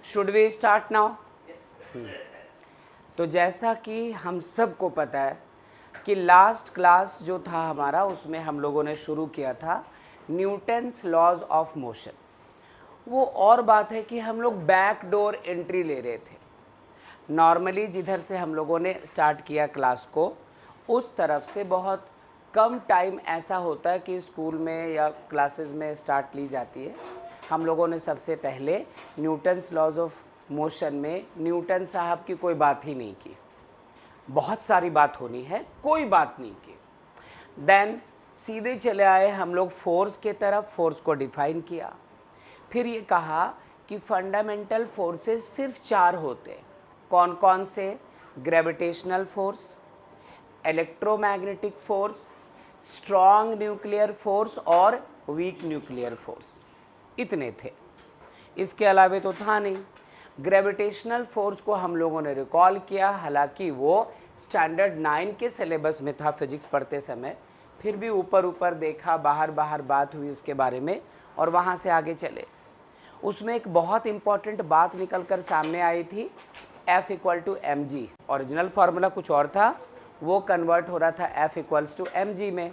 Should we start now? तो जैसा कि हम सबको पता है कि लास्ट क्लास जो था हमारा, उसमें हम लोगों ने शुरू किया था न्यूटन्स लॉज ऑफ मोशन। वो और बात है कि हम लोग बैक डोर एंट्री ले रहे थे। नॉर्मली जिधर से हम लोगों ने स्टार्ट किया क्लास को, उस तरफ से बहुत कम टाइम ऐसा होता है कि स्कूल में या क्लासेस में स्टार्ट ली जाती है। हम लोगों ने सबसे पहले न्यूटन्स लॉज ऑफ मोशन में न्यूटन साहब की कोई बात ही नहीं की। बहुत सारी बात होनी है, कोई बात नहीं की। देन सीधे चले आए हम लोग फोर्स के तरफ, फोर्स को डिफाइन किया। फिर ये कहा कि फंडामेंटल फोर्सेस सिर्फ 4 होते हैं। कौन कौन से? Gravitational force, electromagnetic force, strong nuclear force और वीक न्यूक्लियर फोर्स। इतने थे, इसके अलावा तो था नहीं। ग्रेविटेशनल फोर्स को हम लोगों ने रिकॉल किया, हालांकि वो स्टैंडर्ड 9 के सिलेबस में था फिजिक्स पढ़ते समय, फिर भी ऊपर ऊपर देखा, बाहर बाहर बात हुई उसके बारे में और वहाँ से आगे चले। उसमें एक बहुत इम्पॉर्टेंट बात निकल कर सामने आई थी, F = mg। ओरिजिनल फार्मूला कुछ और था, वो कन्वर्ट हो रहा था F = mg में।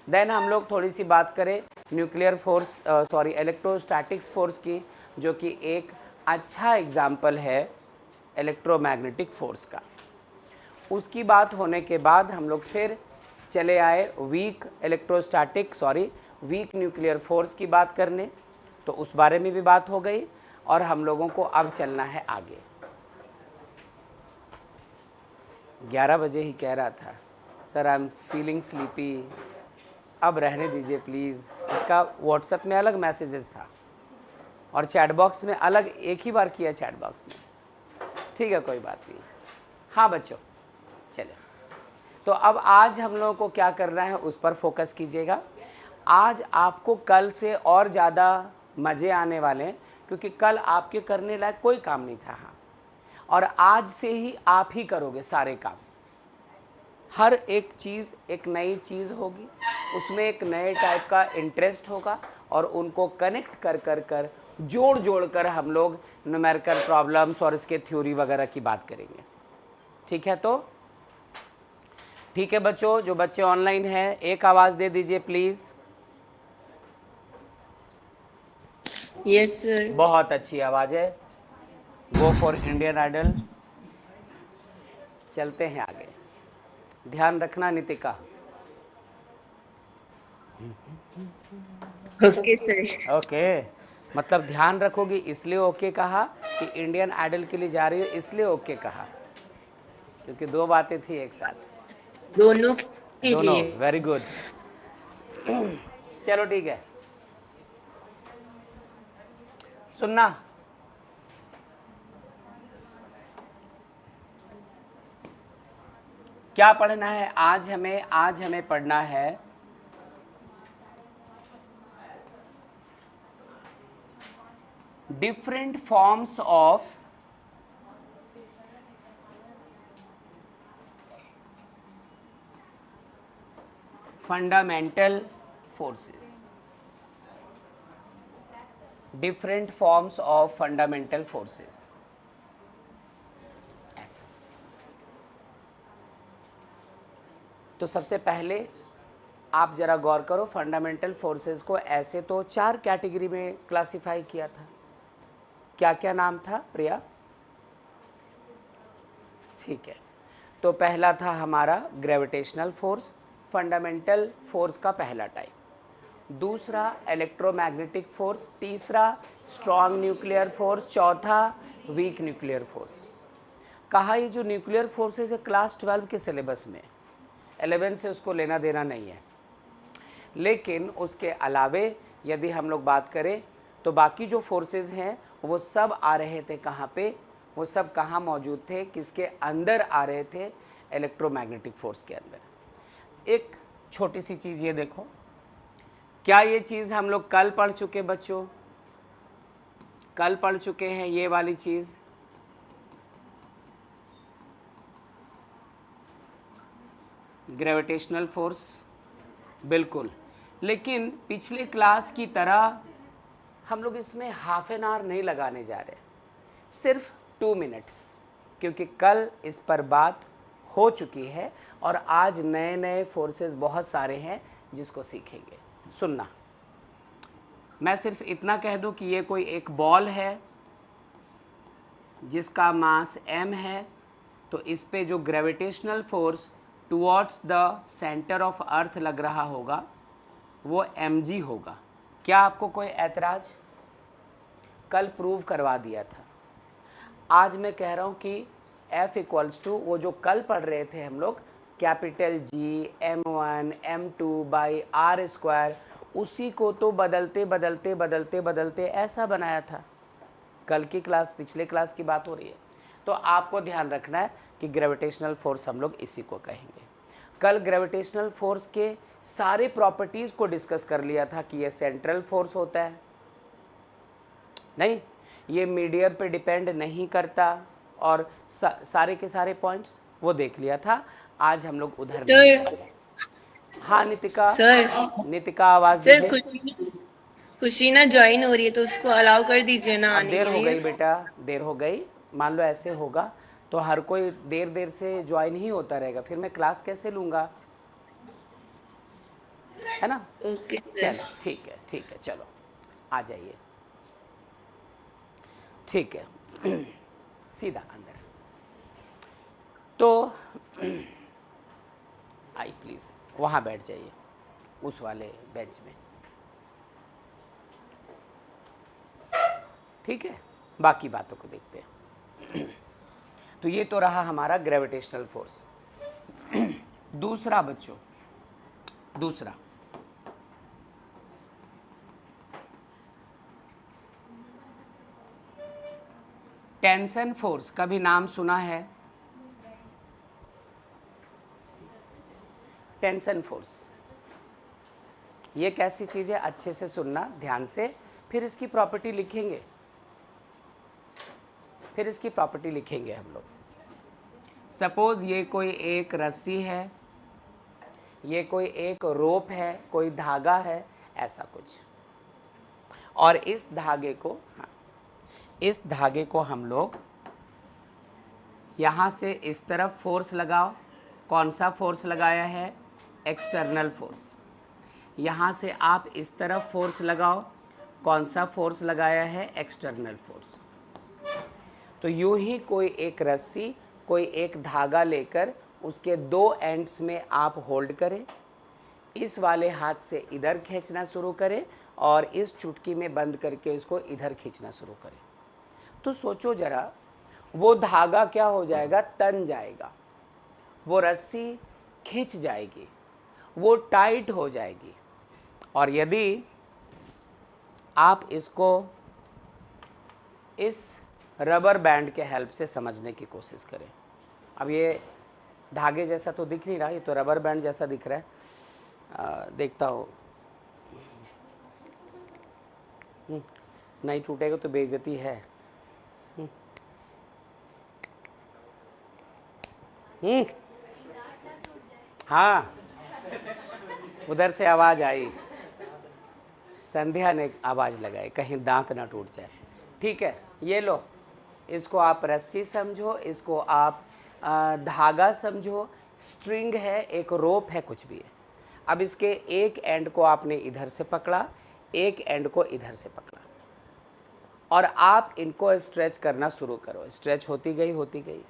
देन हम लोग थोड़ी सी बात करें न्यूक्लियर फोर्स, इलेक्ट्रोस्टैटिक्स फोर्स की, जो कि एक अच्छा एग्जाम्पल है इलेक्ट्रोमैग्नेटिक फोर्स का। उसकी बात होने के बाद हम लोग फिर चले आए वीक न्यूक्लियर फोर्स की बात करने, तो उस बारे में भी बात हो गई। और हम लोगों को अब चलना है आगे। 11 बजे ही कह रहा था sir I am feeling sleepy, अब रहने दीजिए प्लीज़। इसका व्हाट्सएप में अलग मैसेजेस था और चैट बॉक्स में अलग, एक ही बार किया चैट बॉक्स में। ठीक है, कोई बात नहीं। हाँ बच्चों, चले। तो अब आज हम लोगों को क्या करना है उस पर फोकस कीजिएगा। आज आपको कल से और ज़्यादा मज़े आने वाले हैं, क्योंकि कल आपके करने लायक कोई काम नहीं था। हाँ, और आज से ही आप ही करोगे सारे काम। हर एक चीज़ एक नई चीज़ होगी, उसमें एक नए टाइप का इंटरेस्ट होगा और उनको कनेक्ट कर कर कर जोड़ कर हम लोग न्यूमेरिकल प्रॉब्लम्स और इसके थ्योरी वगैरह की बात करेंगे। ठीक है, तो ठीक है बच्चों, जो बच्चे ऑनलाइन हैं एक आवाज़ दे दीजिए प्लीज़। Yes sir. बहुत अच्छी आवाज़ है। Go for Indian Idol. चलते हैं आगे। ध्यान रखना नितिका। Okay sir. ओके, मतलब ध्यान रखोगी इसलिए ओके कहा कि इंडियन आइडल के लिए जा रही हो इसलिए ओके कहा, क्योंकि दो बातें थी एक साथ। दोनों के दोनों, लिए। Very good. चलो ठीक है, सुनना। क्या पढ़ना है आज हमें पढ़ना है different forms of fundamental forces. Different forms of fundamental forces. ऐसा। तो सबसे पहले आप जरा गौर करो, फंडामेंटल फोर्सेस को ऐसे तो 4 कैटेगरी में क्लासिफाई किया था। क्या क्या नाम था प्रिया? ठीक है, तो पहला था हमारा ग्रेविटेशनल फोर्स, फंडामेंटल फोर्स का पहला टाइप। दूसरा इलेक्ट्रोमैग्नेटिक फोर्स, तीसरा स्ट्रॉन्ग न्यूक्लियर फोर्स, चौथा वीक न्यूक्लियर फोर्स। कहा ये जो न्यूक्लियर फोर्सेस है क्लास 12 के सिलेबस में, 11 से उसको लेना देना नहीं है, लेकिन उसके अलावे यदि हम लोग बात करें तो बाकी जो फोर्सेस हैं वो सब आ रहे थे कहाँ पे? वो सब कहाँ मौजूद थे? किसके अंदर आ रहे थे? इलेक्ट्रोमैग्नेटिक फोर्स के अंदर। एक छोटी सी चीज़ ये देखो, क्या ये चीज़ हम लोग कल पढ़ चुके बच्चों? कल पढ़ चुके हैं ये वाली चीज़? ग्रेविटेशनल फोर्स, बिल्कुल। लेकिन पिछले क्लास की तरह हम लोग इसमें हाफ एन आवर नहीं लगाने जा रहे। सिर्फ 2 मिनट्स, क्योंकि कल इस पर बात हो चुकी है और आज नए नए फोर्सेस बहुत सारे हैं जिसको सीखेंगे। सुनना, मैं सिर्फ इतना कह दूं कि ये कोई एक बॉल है जिसका मास m है, तो इस पे जो gravitational force towards the centre of earth लग रहा होगा वो mg होगा। क्या आपको कोई ऐतराज? कल प्रूव करवा दिया था। आज मैं कह रहा हूँ कि F इक्वल्स टू वो जो कल पढ़ रहे थे हम लोग, capital G m1 m2 by r square, उसी को तो बदलते बदलते बदलते बदलते ऐसा बनाया था। कल की क्लास, पिछले क्लास की बात हो रही है। तो आपको ध्यान रखना है कि ग्रेविटेशनल फोर्स हम लोग इसी को कहेंगे। कल ग्रेविटेशनल फोर्स के सारे प्रॉपर्टीज़ को डिस्कस कर लिया था कि ये सेंट्रल फोर्स होता है, नहीं ये मीडियम पे डिपेंड नहीं करता, और सारे के सारे पॉइंट्स वो देख लिया था। आज हम लोग उधर नहीं सर जाएंगे। हाँ नितिका, सर नितिका आवाज़ सर दीजिए। खुशी ना ज्वाइन हो रही है तो उसको अलाउ कर दीजिए ना अब आने देर के हो लिए। गई बेटा, देर हो गई। मान लो ऐसे होगा तो हर कोई देर देर से ज्वाइन ही होता रहेगा, फिर मैं क्लास कैसे लूँगा, है ना? Okay sir. चलो ठीक है, ठीक है, चलो आ जाइए। ठीक है सीधा अंदर। तो आई प्लीज़ वहाँ बैठ जाइए, उस वाले बेंच में, ठीक है? बाकी बातों को देखते हैं। तो ये तो रहा हमारा ग्रेविटेशनल फोर्स। दूसरा बच्चों, दूसरा टेंशन फोर्स, कभी नाम सुना है? टेंशन फोर्स ये कैसी चीज़ है, अच्छे से सुनना ध्यान से, फिर इसकी प्रॉपर्टी लिखेंगे, फिर इसकी प्रॉपर्टी लिखेंगे हम लोग। सपोज ये कोई एक रस्सी है, ये कोई एक रोप है, कोई धागा है, ऐसा कुछ, और इस धागे को, हाँ, इस धागे को हम लोग यहाँ से इस तरफ फोर्स लगाओ। कौन सा फोर्स लगाया है? External force. यहाँ से आप इस तरफ फोर्स लगाओ। कौन सा फोर्स लगाया है? External force. तो यूं ही कोई एक रस्सी, कोई एक धागा लेकर उसके दो एंड्स में आप होल्ड करें, इस वाले हाथ से इधर खींचना शुरू करें और इस चुटकी में बंद करके इसको इधर खींचना शुरू करें। तो सोचो जरा, वो धागा क्या हो जाएगा? तन जाएगा, वो रस्सी खिंच जाएगी, वो टाइट हो जाएगी। और यदि आप इसको इस रबर बैंड के हेल्प से समझने की कोशिश करें, अब ये धागे जैसा तो दिख नहीं रहा, ये तो रबर बैंड जैसा दिख रहा है। देखता हो, नहीं टूटेगा तो बेइज्जती है। हाँ, उधर से आवाज़ आई, संध्या ने आवाज़ लगाई, कहीं दांत ना टूट जाए। ठीक है, ये लो, इसको आप रस्सी समझो, इसको आप धागा समझो, स्ट्रिंग है, एक रोप है, कुछ भी है। अब इसके एक एंड को आपने इधर से पकड़ा, एक एंड को इधर से पकड़ा, और आप इनको स्ट्रेच करना शुरू करो। स्ट्रेच होती गई, होती गई।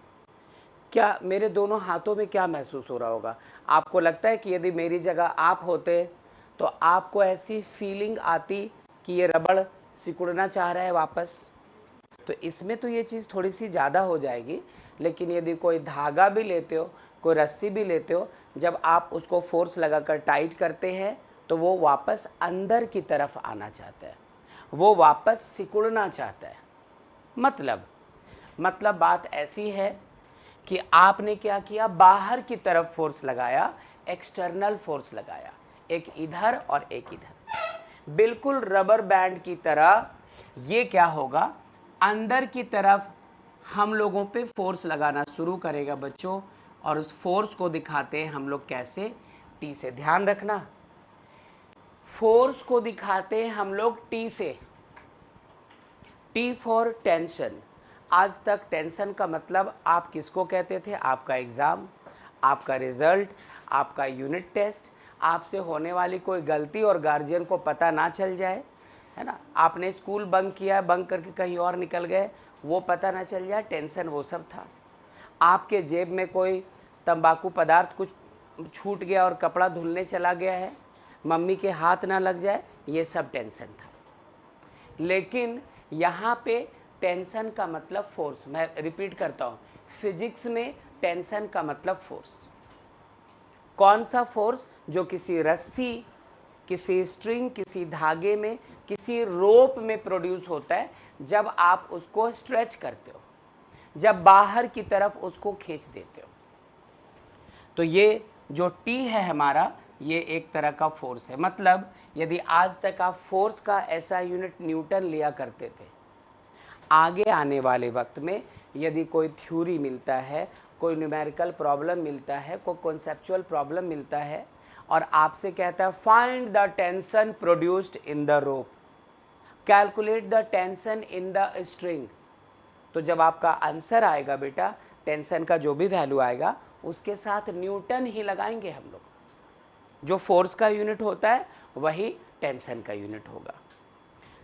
क्या मेरे दोनों हाथों में क्या महसूस हो रहा होगा? आपको लगता है कि यदि मेरी जगह आप होते तो आपको ऐसी फीलिंग आती कि ये रबड़ सिकुड़ना चाह रहा है वापस? तो इसमें तो ये चीज़ थोड़ी सी ज़्यादा हो जाएगी, लेकिन यदि कोई धागा भी लेते हो, कोई रस्सी भी लेते हो, जब आप उसको फोर्स लगाकर टाइट करते हैं तो वो वापस अंदर की तरफ आना चाहता है, वो वापस सिकुड़ना चाहता है। मतलब बात ऐसी है कि आपने क्या किया? बाहर की तरफ फोर्स लगाया, एक्सटर्नल फोर्स लगाया, एक इधर और एक इधर, बिल्कुल रबर बैंड की तरह। ये क्या होगा? अंदर की तरफ हम लोगों पे फोर्स लगाना शुरू करेगा बच्चों, और उस फोर्स को दिखाते हैं हम लोग कैसे? टी से। ध्यान रखना, फोर्स को दिखाते हैं हम लोग टी से। T for tension. आज तक टेंशन का मतलब आप किसको कहते थे? आपका एग्ज़ाम, आपका रिज़ल्ट, आपका यूनिट टेस्ट, आपसे होने वाली कोई गलती और गार्जियन को पता ना चल जाए, है ना? आपने स्कूल बंक किया, बंक करके कहीं और निकल गए, वो पता ना चल जाए, टेंशन वो सब था। आपके जेब में कोई तंबाकू पदार्थ कुछ छूट गया और कपड़ा धुलने चला गया है, मम्मी के हाथ ना लग जाए, ये सब टेंशन था। लेकिन यहाँ पे टेंशन का मतलब फोर्स, मैं रिपीट करता हूँ, फिजिक्स में टेंशन का मतलब फोर्स। कौन सा फोर्स? जो किसी रस्सी, किसी स्ट्रिंग, किसी धागे में, किसी रोप में प्रोड्यूस होता है जब आप उसको स्ट्रेच करते हो, जब बाहर की तरफ उसको खींच देते हो। तो ये जो टी है हमारा, ये एक तरह का फोर्स है। मतलब यदि आज तक आप फोर्स का ऐसा यूनिट न्यूटन लिया करते थे, आगे आने वाले वक्त में यदि कोई थ्योरी मिलता है, कोई न्यूमेरिकल प्रॉब्लम मिलता है, कोई कॉन्सेप्चुअल प्रॉब्लम मिलता है और आपसे कहता है find the tension produced in the rope, calculate the tension in the string, तो जब आपका आंसर आएगा बेटा, टेंशन का जो भी वैल्यू आएगा उसके साथ न्यूटन ही लगाएंगे हम लोग। जो फोर्स का यूनिट होता है वही टेंशन का यूनिट होगा।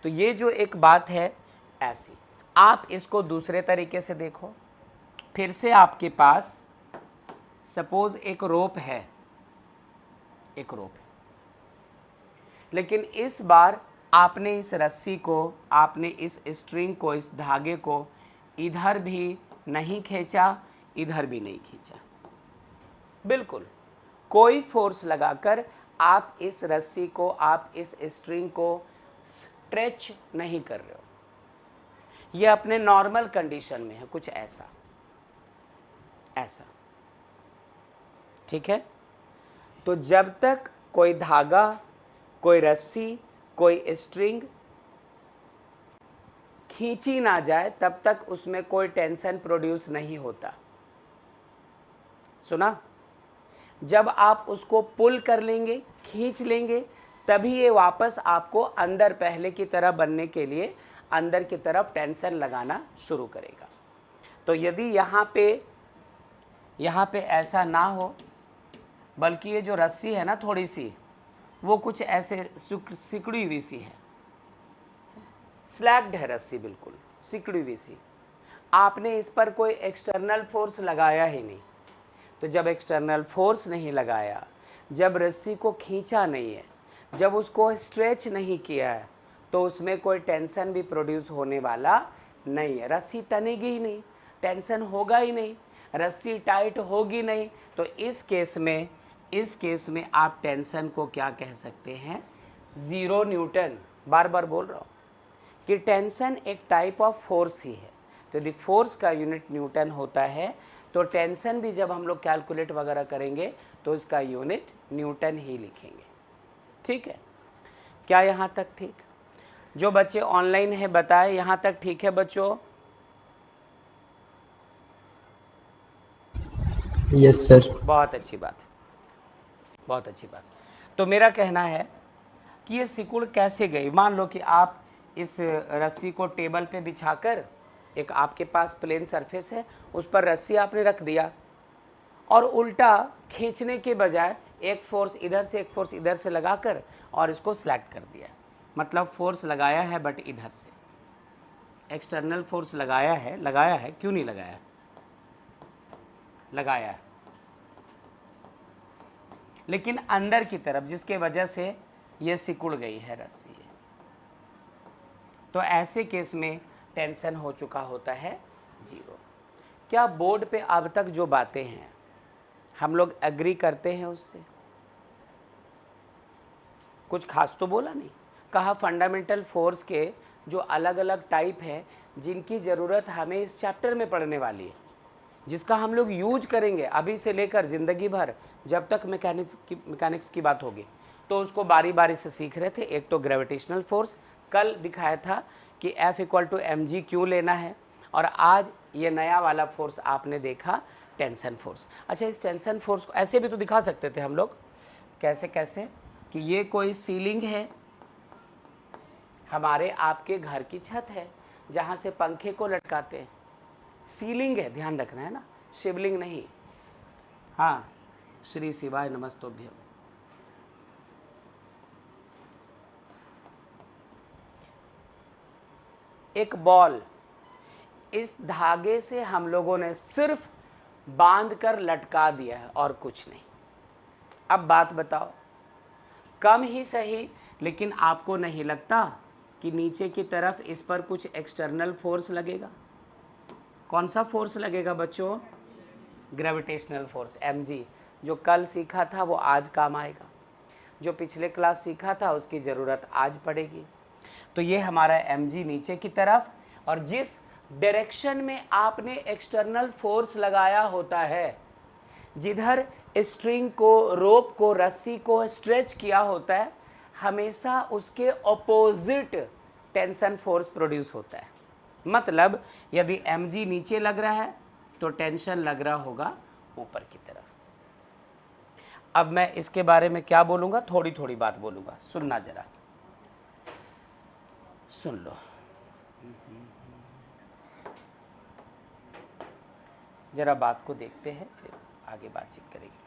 तो ये जो एक बात है ऐसी, आप इसको दूसरे तरीके से देखो। फिर से आपके पास सपोज एक रोप है, एक रोप है, लेकिन इस बार आपने इस रस्सी को, आपने इस स्ट्रिंग को, इस धागे को इधर भी नहीं खींचा, इधर भी नहीं खींचा, बिल्कुल कोई फोर्स लगाकर आप इस रस्सी को, आप इस स्ट्रिंग को स्ट्रेच नहीं कर रहे हो। ये अपने नॉर्मल कंडीशन में है, कुछ ऐसा ऐसा, ठीक है। तो जब तक कोई धागा, कोई रस्सी, कोई स्ट्रिंग खींची ना जाए तब तक उसमें कोई टेंशन प्रोड्यूस नहीं होता। सुना? जब आप उसको पुल कर लेंगे, खींच लेंगे, तभी ये वापस आपको अंदर पहले की तरह बनने के लिए अंदर की तरफ टेंशन लगाना शुरू करेगा। तो यदि यहाँ पे ऐसा ना हो, बल्कि ये जो रस्सी है ना थोड़ी सी, वो कुछ ऐसे सिकुड़ी हुई सी है, स्लैग्ड है रस्सी, बिल्कुल सिकुड़ी हुई सी, आपने इस पर कोई एक्सटर्नल फोर्स लगाया ही नहीं। तो जब एक्सटर्नल फोर्स नहीं लगाया, जब रस्सी को खींचा नहीं है, जब उसको स्ट्रेच नहीं किया है, तो उसमें कोई टेंशन भी प्रोड्यूस होने वाला नहीं है। रस्सी तनेगी ही नहीं, टेंशन होगा ही नहीं, रस्सी टाइट होगी नहीं। तो इस केस में आप टेंशन को क्या कह सकते हैं? Zero Newton. बार बार बोल रहा हूँ कि टेंशन एक टाइप ऑफ फोर्स ही है। तो यदि फोर्स का यूनिट न्यूटन होता है, तो टेंशन भी जब हम लोग कैलकुलेट वगैरह करेंगे तो इसका यूनिट न्यूटन ही लिखेंगे। ठीक है, क्या यहाँ तक ठीक? जो बच्चे ऑनलाइन है बताएं, यहाँ तक ठीक है बच्चों? Yes sir. बहुत अच्छी बात, बहुत अच्छी बात। तो मेरा कहना है कि ये सिकुड़ कैसे गई? मान लो कि आप इस रस्सी को टेबल पे बिछाकर, एक आपके पास प्लेन सरफेस है, उस पर रस्सी आपने रख दिया और उल्टा खींचने के बजाय एक फोर्स इधर से एक फोर्स इधर से लगाकर और इसको सेलेक्ट कर दिया। मतलब फोर्स लगाया है बट इधर से, एक्सटर्नल फोर्स लगाया है, क्यों नहीं लगाया? लगाया है, लेकिन अंदर की तरफ, जिसके वजह से ये सिकुड़ गई है रस्सी। तो ऐसे केस में टेंशन हो चुका होता है जीरो। क्या बोर्ड पे अब तक जो बातें हैं हम लोग एग्री करते हैं उससे? कुछ खास तो बोला नहीं। कहा फंडामेंटल फोर्स के जो अलग अलग टाइप है, जिनकी ज़रूरत हमें इस चैप्टर में पढ़ने वाली है, जिसका हम लोग यूज करेंगे अभी से लेकर ज़िंदगी भर, जब तक मैकेनिक्स की बात होगी, तो उसको बारी बारी से सीख रहे थे। एक तो ग्रेविटेशनल फोर्स, कल दिखाया था कि F = mg क्यों लेना है, और आज ये नया वाला फोर्स आपने देखा, टेंशन फोर्स। अच्छा, इस टेंशन फोर्स को ऐसे भी तो दिखा सकते थे हम लोग, कैसे कैसे, कि ये कोई सीलिंग है, हमारे आपके घर की छत है जहाँ से पंखे को लटकाते हैं, सीलिंग है, ध्यान रखना है ना, शिवलिंग नहीं। हाँ, श्री शिवाय नमस्तोभ्यम। एक बॉल, इस धागे से हम लोगों ने सिर्फ बांध कर लटका दिया है और कुछ नहीं। अब बात बताओ, कम ही सही, लेकिन आपको नहीं लगता कि नीचे की तरफ इस पर कुछ एक्सटर्नल फोर्स लगेगा? कौन सा फोर्स लगेगा बच्चों? Gravitational force, mg। जो कल सीखा था वो आज काम आएगा, जो पिछले क्लास सीखा था उसकी ज़रूरत आज पड़ेगी। तो ये हमारा mg नीचे की तरफ, और जिस डायरेक्शन में आपने एक्सटर्नल फोर्स लगाया होता है, जिधर स्ट्रिंग को, रोप को, रस्सी को स्ट्रेच किया होता है, हमेशा उसके ऑपोजिट टेंशन फोर्स प्रोड्यूस होता है। मतलब यदि mg नीचे लग रहा है तो टेंशन लग रहा होगा ऊपर की तरफ। अब मैं इसके बारे में क्या बोलूँगा, थोड़ी थोड़ी बात बोलूँगा, सुनना जरा, सुन लो। जरा बात को देखते हैं, फिर आगे बातचीत करेंगे।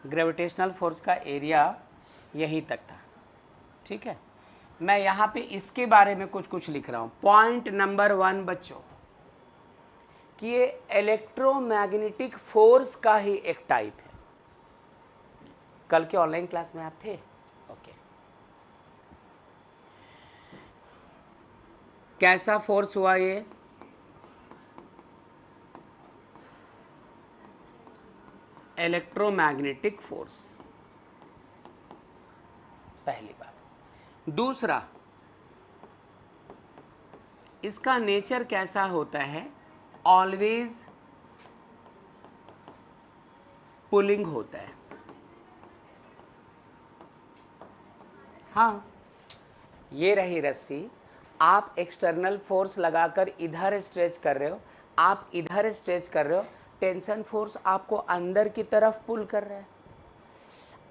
ग्रेविटेशनल फोर्स का एरिया यहीं तक था, ठीक है। मैं यहाँ पे इसके बारे में कुछ कुछ लिख रहा हूँ। पॉइंट नंबर 1 बच्चों, कि ये इलेक्ट्रोमैग्नेटिक फोर्स का ही एक टाइप है। कल के ऑनलाइन क्लास में आप थे? ओके। कैसा फोर्स हुआ ये? इलेक्ट्रोमैग्नेटिक फोर्स, पहली बात। दूसरा, इसका नेचर कैसा होता है? ऑलवेज पुलिंग होता है। हाँ, ये रही रस्सी, आप एक्सटर्नल फोर्स लगाकर इधर स्ट्रेच कर रहे हो, आप इधर स्ट्रेच कर रहे हो, टेंशन फोर्स आपको अंदर की तरफ पुल कर रहा है।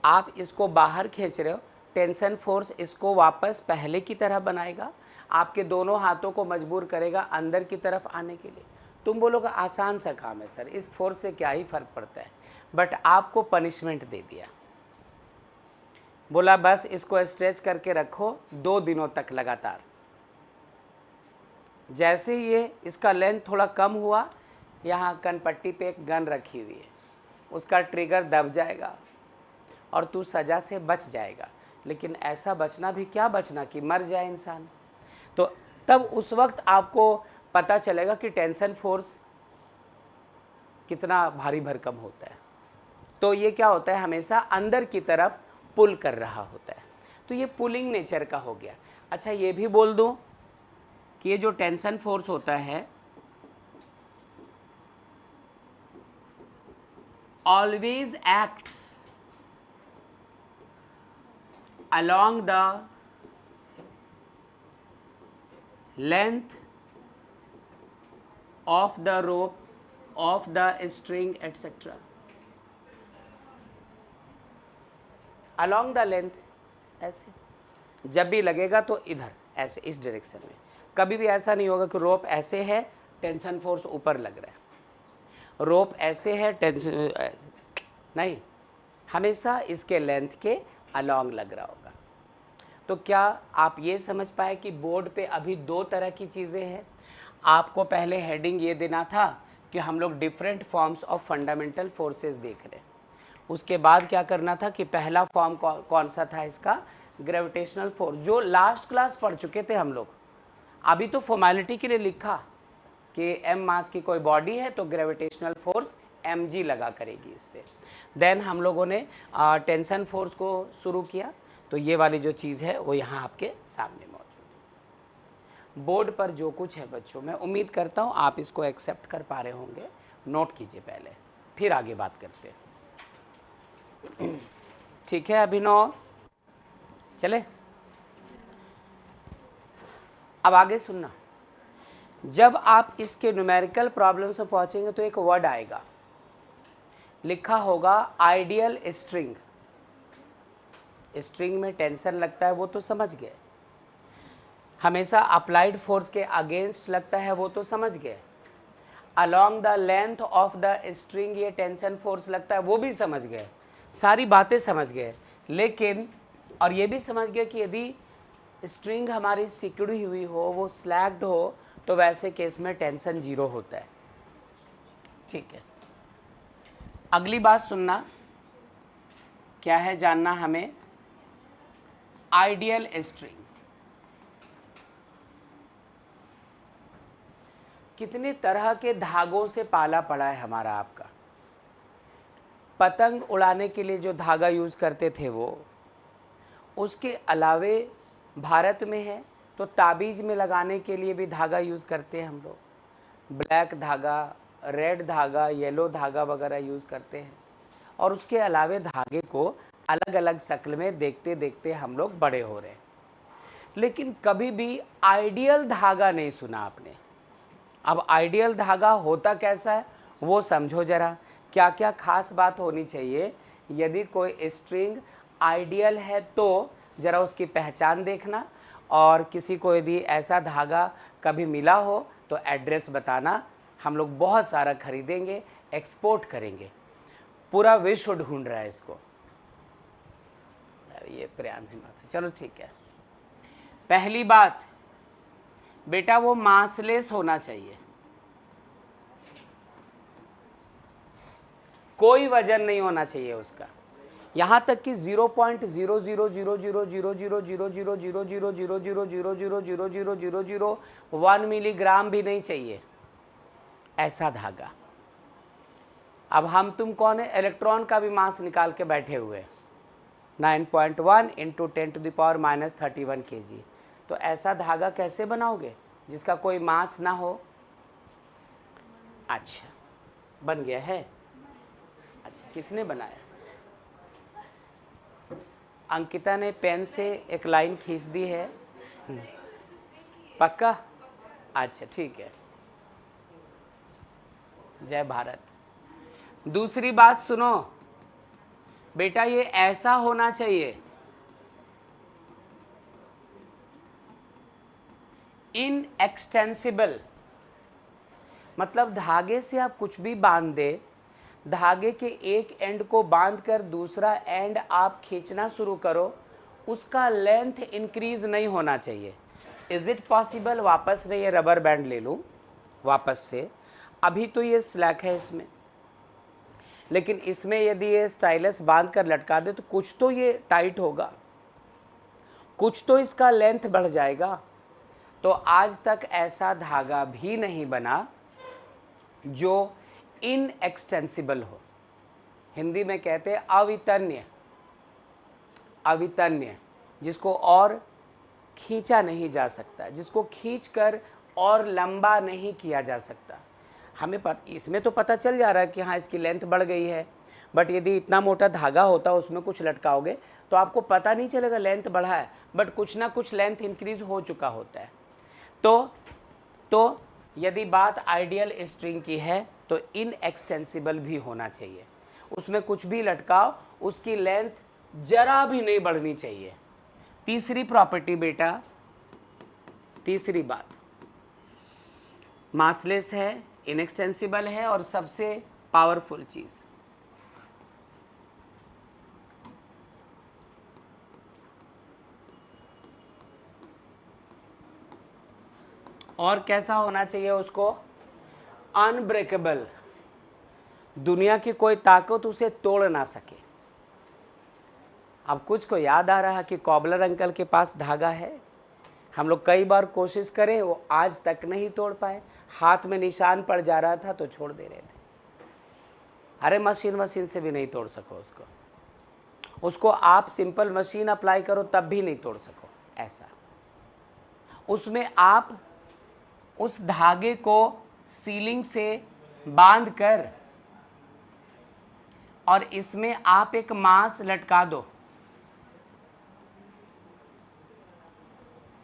आप इसको बाहर खींच रहे हो, टेंशन फोर्स इसको वापस पहले की तरह बनाएगा, आपके दोनों हाथों को मजबूर करेगा अंदर की तरफ आने के लिए। तुम बोलोगे आसान सा काम है सर, इस फोर्स से क्या ही फर्क पड़ता है, बट आपको पनिशमेंट दे दिया। बोला बस इसको स्ट्रेच करके रखो 2 दिनों तक लगातार। जैसे ही ये इसका लेंथ थोड़ा कम हुआ, यहाँ कनपट्टी पे एक गन रखी हुई है, उसका ट्रिगर दब जाएगा और तू सज़ा से बच जाएगा। लेकिन ऐसा बचना भी क्या बचना कि मर जाए इंसान। तो तब उस वक्त आपको पता चलेगा कि टेंशन फोर्स कितना भारी भरकम होता है। तो ये क्या होता है, हमेशा अंदर की तरफ पुल कर रहा होता है। तो ये पुलिंग नेचर का हो गया। अच्छा, ये भी बोल दूं कि ये जो टेंशन फोर्स होता है always acts along the length of the rope, of the string, etc. along the length, ऐसे जब भी लगेगा तो इधर ऐसे इस डायरेक्शन में। कभी भी ऐसा नहीं होगा कि रोप ऐसे है, टेंशन फोर्स ऊपर लग रहा है, रोप ऐसे है, टेंशन नहीं, हमेशा इसके लेंथ के अलोंग लग रहा होगा। तो क्या आप ये समझ पाए कि बोर्ड पे अभी 2 तरह की चीज़ें हैं? आपको पहले हेडिंग ये देना था कि हम लोग different forms of fundamental forces देख रहे हैं। उसके बाद क्या करना था कि पहला फॉर्म कौन सा था इसका? ग्रेविटेशनल फोर्स, जो लास्ट क्लास पढ़ चुके थे हम लोग। अभी तो फॉर्मेलिटी के लिए लिखा कि m मास की कोई बॉडी है तो ग्रेविटेशनल फोर्स mg लगा करेगी इस पर। देन हम लोगों ने टेंशन फोर्स को शुरू किया। तो ये वाली जो चीज़ है वो यहाँ आपके सामने मौजूद है। बोर्ड पर जो कुछ है बच्चों, मैं उम्मीद करता हूँ आप इसको एक्सेप्ट कर पा रहे होंगे। नोट कीजिए पहले, फिर आगे बात करते हैं। ठीक है अभिनव, चले अब आगे सुनना। जब आप इसके न्यूमेरिकल प्रॉब्लम से पहुंचेंगे तो एक वर्ड आएगा, लिखा होगा आइडियल स्ट्रिंग। स्ट्रिंग में टेंशन लगता है वो तो समझ गए। हमेशा अप्लाइड फोर्स के अगेंस्ट लगता है, वो तो समझ गए। Along the length of the string ये टेंशन फोर्स लगता है, वो भी समझ गए, सारी बातें समझ गए। लेकिन और ये भी समझ गए कि यदि स्ट्रिंग हमारी सिकुड़ी हुई हो, वो स्लैग्ड हो, तो वैसे केस में टेंशन 0 होता है। ठीक है, अगली बात सुनना, क्या है जानना हमें, आइडियल स्ट्रिंग। कितने तरह के धागों से पाला पड़ा है हमारा आपका। पतंग उड़ाने के लिए जो धागा यूज़ करते थे वो, उसके अलावे भारत में है तो ताबीज़ में लगाने के लिए भी धागा यूज़ करते हैं हम लोग। ब्लैक धागा, रेड धागा, येलो धागा वगैरह यूज़ करते हैं। और उसके अलावे धागे को अलग अलग शक्ल में देखते देखते हम लोग बड़े हो रहे हैं। लेकिन कभी भी आइडियल धागा नहीं सुना आपने। अब आइडियल धागा होता कैसा है वो समझो ज़रा, क्या क्या खास बात होनी चाहिए। यदि कोई स्ट्रिंग आइडियल है तो ज़रा उसकी पहचान देखना, और किसी को यदि ऐसा धागा कभी मिला हो तो एड्रेस बताना, हम लोग बहुत सारा खरीदेंगे, एक्सपोर्ट करेंगे। पूरा विश्व ढूंढ रहा है इसको। ये प्रियांशी मासी, चलो ठीक है। पहली बात बेटा, वो मासलेस होना चाहिए, कोई वजन नहीं होना चाहिए उसका। यहाँ तक कि 0.0000000000000000000000000000001 मिलीग्राम भी नहीं चाहिए ऐसा धागा। अब हम तुम कौन है, इलेक्ट्रॉन का भी मास निकाल के बैठे हुए, 9.1 × 10⁻³ kg। तो ऐसा धागा कैसे बनाओगे जिसका कोई मास ना हो? अच्छा, बन गया है। अच्छा, किसने बनाया? अंकिता ने पेन से एक लाइन खींच दी है। पक्का? अच्छा ठीक है, जय भारत। दूसरी बात सुनो बेटा, ये ऐसा होना चाहिए, इनएक्सटेंसिबल, मतलब धागे से आप कुछ भी बांध दे, धागे के एक एंड को बांधकर दूसरा एंड आप खींचना शुरू करो, उसका लेंथ इंक्रीज नहीं होना चाहिए। इज इट पॉसिबल वापस में ये रबर बैंड ले लूँ वापस से? अभी तो ये स्लैक है इसमें, लेकिन इसमें यदि ये स्टाइलस बांध कर लटका दे तो कुछ तो ये टाइट होगा, कुछ तो इसका लेंथ बढ़ जाएगा। तो आज तक ऐसा धागा भी नहीं बना जो इनएक्सटेंसिबल हो। हिंदी में कहते हैं अवितन्य, अवितन्य, जिसको और खींचा नहीं जा सकता, जिसको खींचकर और लंबा नहीं किया जा सकता। हमें इसमें तो पता चल जा रहा है कि हाँ इसकी लेंथ बढ़ गई है, बट यदि इतना मोटा धागा होता उसमें कुछ लटकाओगे तो आपको पता नहीं चलेगा लेंथ बढ़ा है, बट कुछ ना कुछ लेंथ इंक्रीज हो चुका होता है। तो यदि बात आइडियल स्ट्रिंग की है तो इनएक्सटेंसिबल भी होना चाहिए, उसमें कुछ भी लटकाओ उसकी लेंथ जरा भी नहीं बढ़नी चाहिए। तीसरी प्रॉपर्टी बेटा, तीसरी बात, मासलेस है, इनएक्सटेंसिबल है, और सबसे पावरफुल चीज, और कैसा होना चाहिए उसको? अनब्रेकेबल, दुनिया की कोई ताकत उसे तोड़ ना सके। अब कुछ को याद आ रहा कि कॉबलर अंकल के पास धागा है, हम लोग कई बार कोशिश करें, वो आज तक नहीं तोड़ पाए, हाथ में निशान पड़ जा रहा था तो छोड़ दे रहे थे। अरे मशीन से भी नहीं तोड़ सको उसको आप सिंपल मशीन अप्लाई करो तब भी नहीं तोड़ सको ऐसा। उसमें आप उस धागे को सीलिंग से बांध कर और इसमें आप एक मास लटका दो,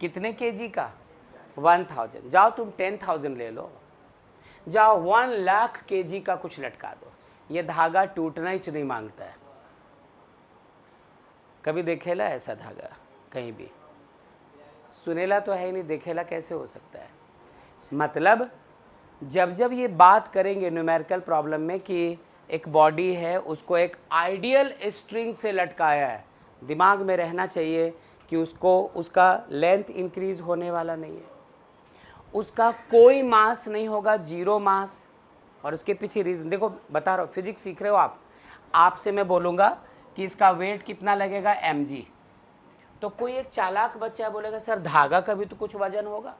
कितने केजी का? 1000। जाओ तुम 10,000 ले लो, जाओ 1 लाख केजी का कुछ लटका दो, ये धागा टूटना ही नहीं मांगता है। कभी देखेला ऐसा धागा कहीं भी? सुनेला तो है ही नहीं, देखेला कैसे हो सकता है। मतलब जब जब ये बात करेंगे न्यूमेरिकल प्रॉब्लम में कि एक बॉडी है, उसको एक आइडियल स्ट्रिंग से लटकाया है, दिमाग में रहना चाहिए कि उसका लेंथ इंक्रीज होने वाला नहीं है, उसका कोई मास नहीं होगा, जीरो मास। और उसके पीछे रीज़न देखो, बता रहा हूँ, फिजिक्स सीख रहे हो आप। आपसे मैं बोलूँगा कि इसका वेट कितना लगेगा mg, तो कोई एक चालाक बच्चा बोलेगा सर धागा का भी तो कुछ वजन होगा,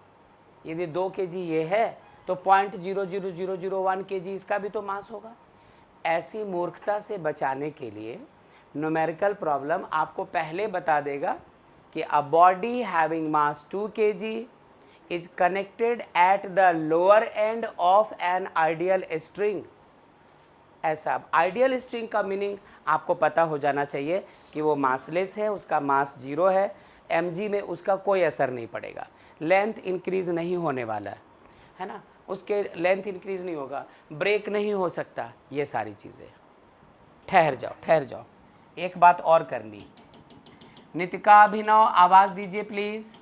यदि 2 kg ये है तो 0.00001 kg इसका भी तो मास होगा। ऐसी मूर्खता से बचाने के लिए न्यूमेरिकल प्रॉब्लम आपको पहले बता देगा कि a body having mass 2 kg is connected at the lower end of an ideal string। ऐसा आइडियल स्ट्रिंग का मीनिंग आपको पता हो जाना चाहिए कि वो मासलेस है, उसका मास 0 है, mg में उसका कोई असर नहीं पड़ेगा, लेंथ इंक्रीज नहीं होने वाला है ना, उसके लेंथ इंक्रीज नहीं होगा, ब्रेक नहीं हो सकता, ये सारी चीज़ें। ठहर जाओ, एक बात और करनी। नितिका, अभिनव, आवाज़ दीजिए प्लीज़।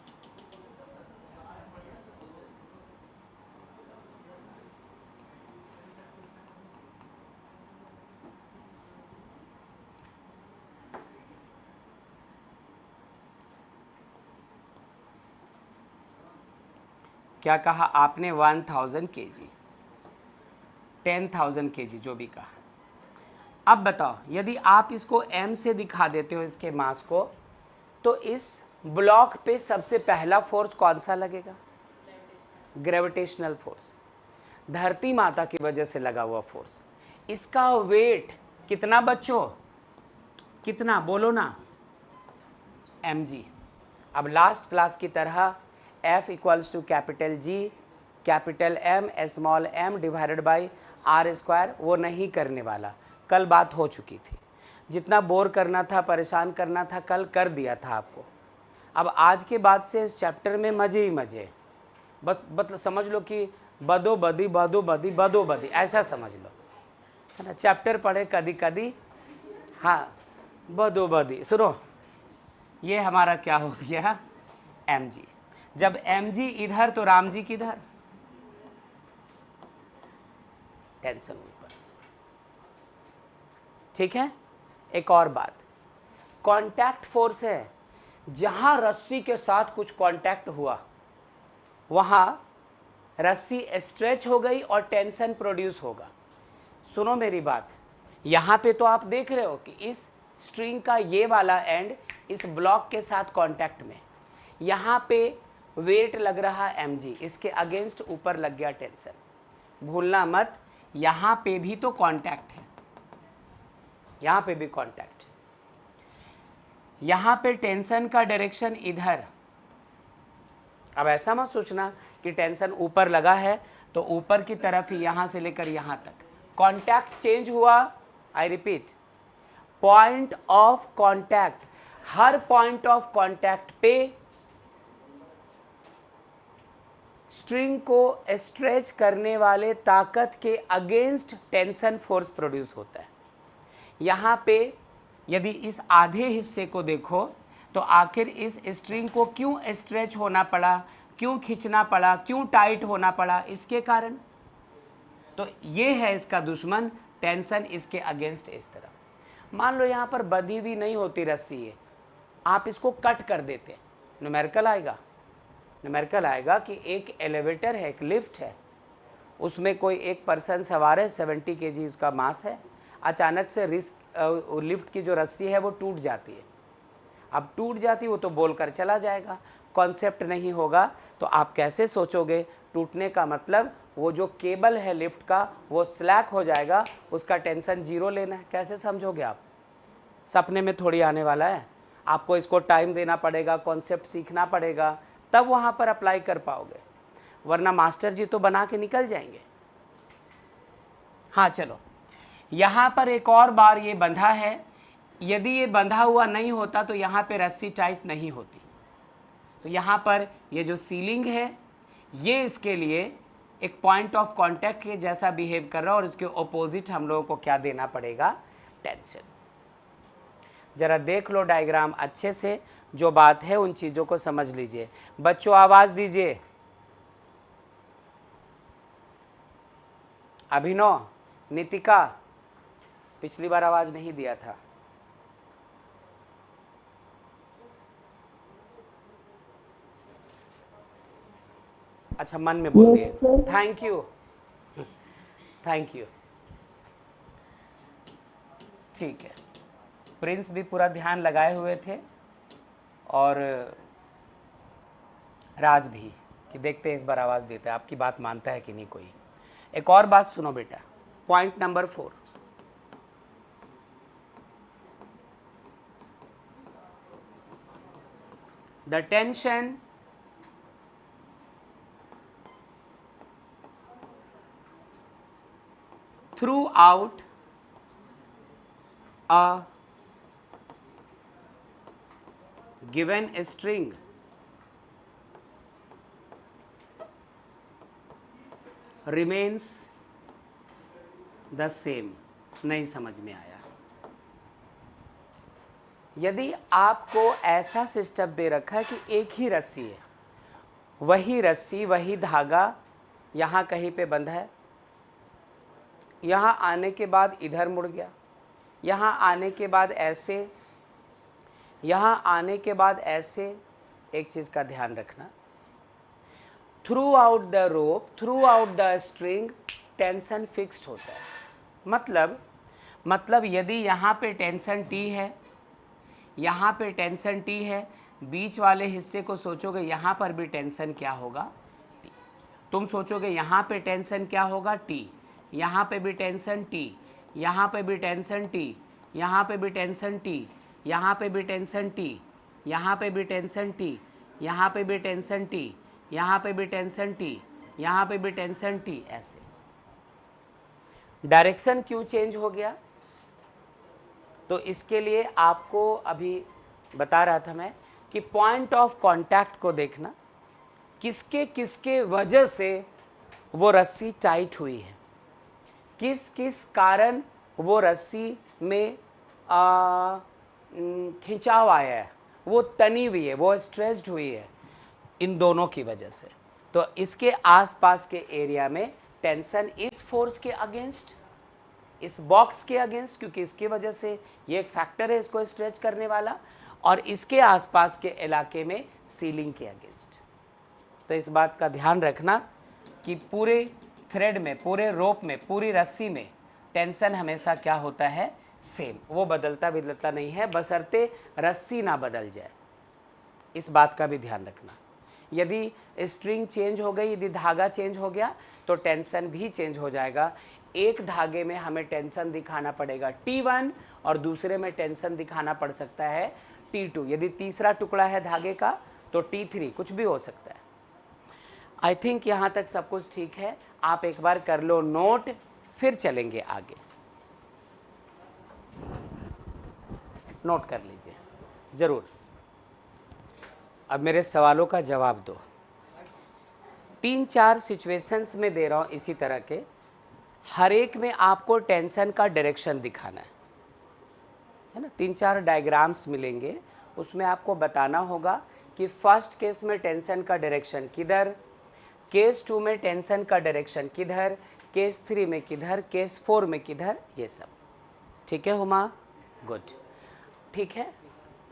क्या कहा आपने? 1000 kg, 10,000 kg, जो भी कहा। अब बताओ, यदि आप इसको m से दिखा देते हो इसके मास को, तो इस ब्लॉक पे सबसे पहला फोर्स कौन सा लगेगा? ग्रेविटेशनल फोर्स, धरती माता की वजह से लगा हुआ फोर्स। इसका वेट कितना बच्चों? कितना बोलो ना? mg। अब लास्ट क्लास की तरह F equals to capital G capital M small m divided by r square, वो नहीं करने वाला। कल बात हो चुकी थी, जितना बोर करना था, परेशान करना था, कल कर दिया था आपको। अब आज के बाद से इस चैप्टर में मज़े ही मज़े, बस समझ लो कि बदो बदी ऐसा समझ लो, है ना। चैप्टर पढ़े कदी कदी, हाँ बदो बदी। सुनो, ये हमारा क्या हो गया? mg। जब mg इधर तो राम जी किधर? टेंशन ऊपर। ठीक है। एक और बात, कांटेक्ट फोर्स है, जहां रस्सी के साथ कुछ कांटेक्ट हुआ वहां रस्सी स्ट्रेच हो गई और टेंशन प्रोड्यूस होगा। सुनो मेरी बात, यहां पे तो आप देख रहे हो कि इस स्ट्रिंग का ये वाला एंड इस ब्लॉक के साथ कांटेक्ट में, यहाँ पे वेट लग रहा mg, इसके अगेंस्ट ऊपर लग गया टेंशन। भूलना मत, यहाँ पे भी तो कांटेक्ट है, यहाँ पे भी कांटेक्ट, यहाँ पे टेंशन का डायरेक्शन इधर। अब ऐसा मत सोचना कि टेंशन ऊपर लगा है तो ऊपर की तरफ ही यहाँ से लेकर यहाँ तक कांटेक्ट चेंज हुआ। I repeat, point of contact, her point of contact पे स्ट्रिंग को स्ट्रेच करने वाले ताकत के अगेंस्ट टेंशन फोर्स प्रोड्यूस होता है। यहाँ पे यदि इस आधे हिस्से को देखो तो आखिर इस स्ट्रिंग को क्यों स्ट्रेच होना पड़ा, क्यों खींचना पड़ा, क्यों टाइट होना पड़ा? इसके कारण। तो ये है इसका दुश्मन, टेंशन इसके अगेंस्ट इस तरफ। मान लो यहाँ पर बंधी हुई नहीं होती रस्सी है, आप इसको कट कर देते, न्यूमेरिकल आएगा। न्यूमेरिकल आएगा कि एक एलिवेटर है, एक लिफ्ट है, उसमें कोई एक पर्सन सवार है, 70 kg उसका मास है, अचानक से लिफ्ट की जो रस्सी है वो टूट जाती है। अब टूट जाती वो तो बोलकर चला जाएगा, कॉन्सेप्ट नहीं होगा तो आप कैसे सोचोगे? टूटने का मतलब वो जो केबल है लिफ्ट का वो स्लैक हो जाएगा, उसका टेंशन 0 लेना है। कैसे समझोगे आप? सपने में थोड़ी आने वाला है, आपको इसको टाइम देना पड़ेगा, कॉन्सेप्ट सीखना पड़ेगा, तब वहाँ पर अप्लाई कर पाओगे, वरना मास्टर जी तो बना के निकल जाएंगे। हाँ चलो, यहाँ पर एक और बार ये बंधा है, यदि ये बंधा हुआ नहीं होता तो यहाँ पे रस्सी टाइट नहीं होती। तो यहाँ पर ये जो सीलिंग है ये इसके लिए एक पॉइंट ऑफ कांटेक्ट के जैसा बिहेव कर रहा है और इसके ऑपोजिट हम लोगों को क्या देना पड़ेगा? टेंशन। ज़रा देख लो डायग्राम अच्छे से, जो बात है उन चीज़ों को समझ लीजिए। बच्चों आवाज़ दीजिए। अभिनव, नितिका, पिछली बार आवाज़ नहीं दिया था। अच्छा, मन में बोल दिए। Thank you, thank you. ठीक है, प्रिंस भी पूरा ध्यान लगाए हुए थे और राज भी, कि देखते हैं इस बार आवाज़ देता है, आपकी बात मानता है कि नहीं कोई। एक और बात सुनो बेटा, point number 4, the tension throughout a given string remains the same। नहीं समझ में आया? यदि आपको ऐसा सिस्टम दे रखा है कि एक ही रस्सी है, वही रस्सी वही धागा यहाँ कहीं पे बंधा है, यहाँ आने के बाद इधर मुड़ गया, यहाँ आने के बाद ऐसे, यहाँ आने के बाद ऐसे, एक चीज़ का ध्यान रखना, through out the rope, through out the string tension fixed होता है। मतलब यदि यहाँ पे टेंशन टी है, यहाँ पे टेंशन टी है, बीच वाले हिस्से को सोचोगे यहाँ पर भी टेंशन क्या होगा, टी। तुम सोचोगे यहाँ पे टेंशन क्या होगा, टी। यहाँ पे भी टेंशन टी, यहाँ पे भी टेंशन टी, यहाँ पे भी टेंशन टी, यहाँ पे भी टेंशन टी, यहाँ पे भी टेंशन टी, यहाँ पे भी टेंशन टी, यहाँ पे भी टेंशन टी, यहाँ पे भी टेंशन टी, ऐसे। डायरेक्शन क्यों चेंज हो गया? तो इसके लिए आपको अभी बता रहा था मैं कि पॉइंट ऑफ कांटेक्ट को देखना, किसके किसके वजह से वो रस्सी टाइट हुई है, किस किस कारण वो रस्सी में खिंचाव आया है, वो तनी हुई है, वो स्ट्रेस्ड हुई है, इन दोनों की वजह से। तो इसके आसपास के एरिया में टेंशन इस फोर्स के अगेंस्ट, इस बॉक्स के अगेंस्ट, क्योंकि इसकी वजह से ये एक फैक्टर है इसको स्ट्रेच करने वाला, और इसके आसपास के इलाके में सीलिंग के अगेंस्ट। तो इस बात का ध्यान रखना कि पूरे थ्रेड में, पूरे रोप में, पूरी रस्सी में टेंशन हमेशा क्या होता है, सेम, वो बदलता बदलता नहीं है, बशर्ते रस्सी ना बदल जाए। इस बात का भी ध्यान रखना। यदि स्ट्रिंग चेंज हो गई, यदि धागा चेंज हो गया, तो टेंशन भी चेंज हो जाएगा। एक धागे में हमें टेंशन दिखाना पड़ेगा T1 और दूसरे में टेंशन दिखाना पड़ सकता है T2। यदि तीसरा टुकड़ा है धागे का तो T3, कुछ भी हो सकता है। आई थिंक यहाँ तक सब कुछ ठीक है। आप एक बार कर लो नोट, फिर चलेंगे आगे। नोट कर लीजिए ज़रूर। अब मेरे सवालों का जवाब दो। 3-4 सिचुएशंस में दे रहा हूँ इसी तरह के, हर एक में आपको टेंशन का डायरेक्शन दिखाना है ना। 3-4 डायग्राम्स मिलेंगे, उसमें आपको बताना होगा कि फर्स्ट केस में टेंशन का डायरेक्शन किधर, केस 2 में टेंशन का डायरेक्शन किधर, केस 3 में किधर, केस 4 में किधर, ये सब। ठीक है हुमा? गुड। ठीक है,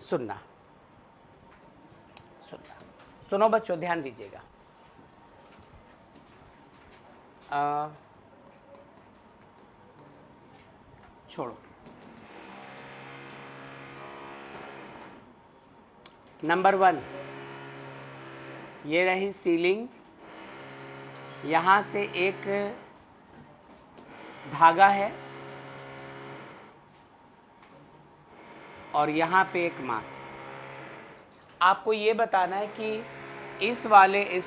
सुनना सुनो बच्चों, ध्यान दीजिएगा। छोड़ो। नंबर 1, ये रही सीलिंग, यहाँ से एक धागा है और यहाँ पे एक मास। आपको ये बताना है कि इस वाले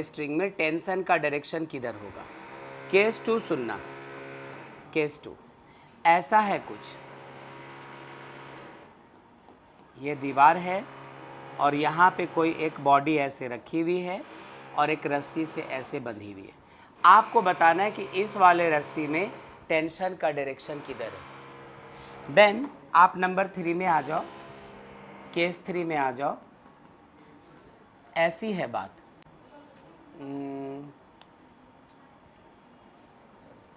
स्ट्रिंग में टेंशन का डायरेक्शन किधर होगा। केस 2 सुनना, केस 2 ऐसा है कुछ, ये दीवार है और यहाँ पे कोई एक बॉडी ऐसे रखी हुई है और एक रस्सी से ऐसे बंधी हुई है। आपको बताना है कि इस वाले रस्सी में टेंशन का डायरेक्शन किधर है। देन आप नंबर 3 में आ जाओ, केस 3 में आ जाओ। ऐसी है बात,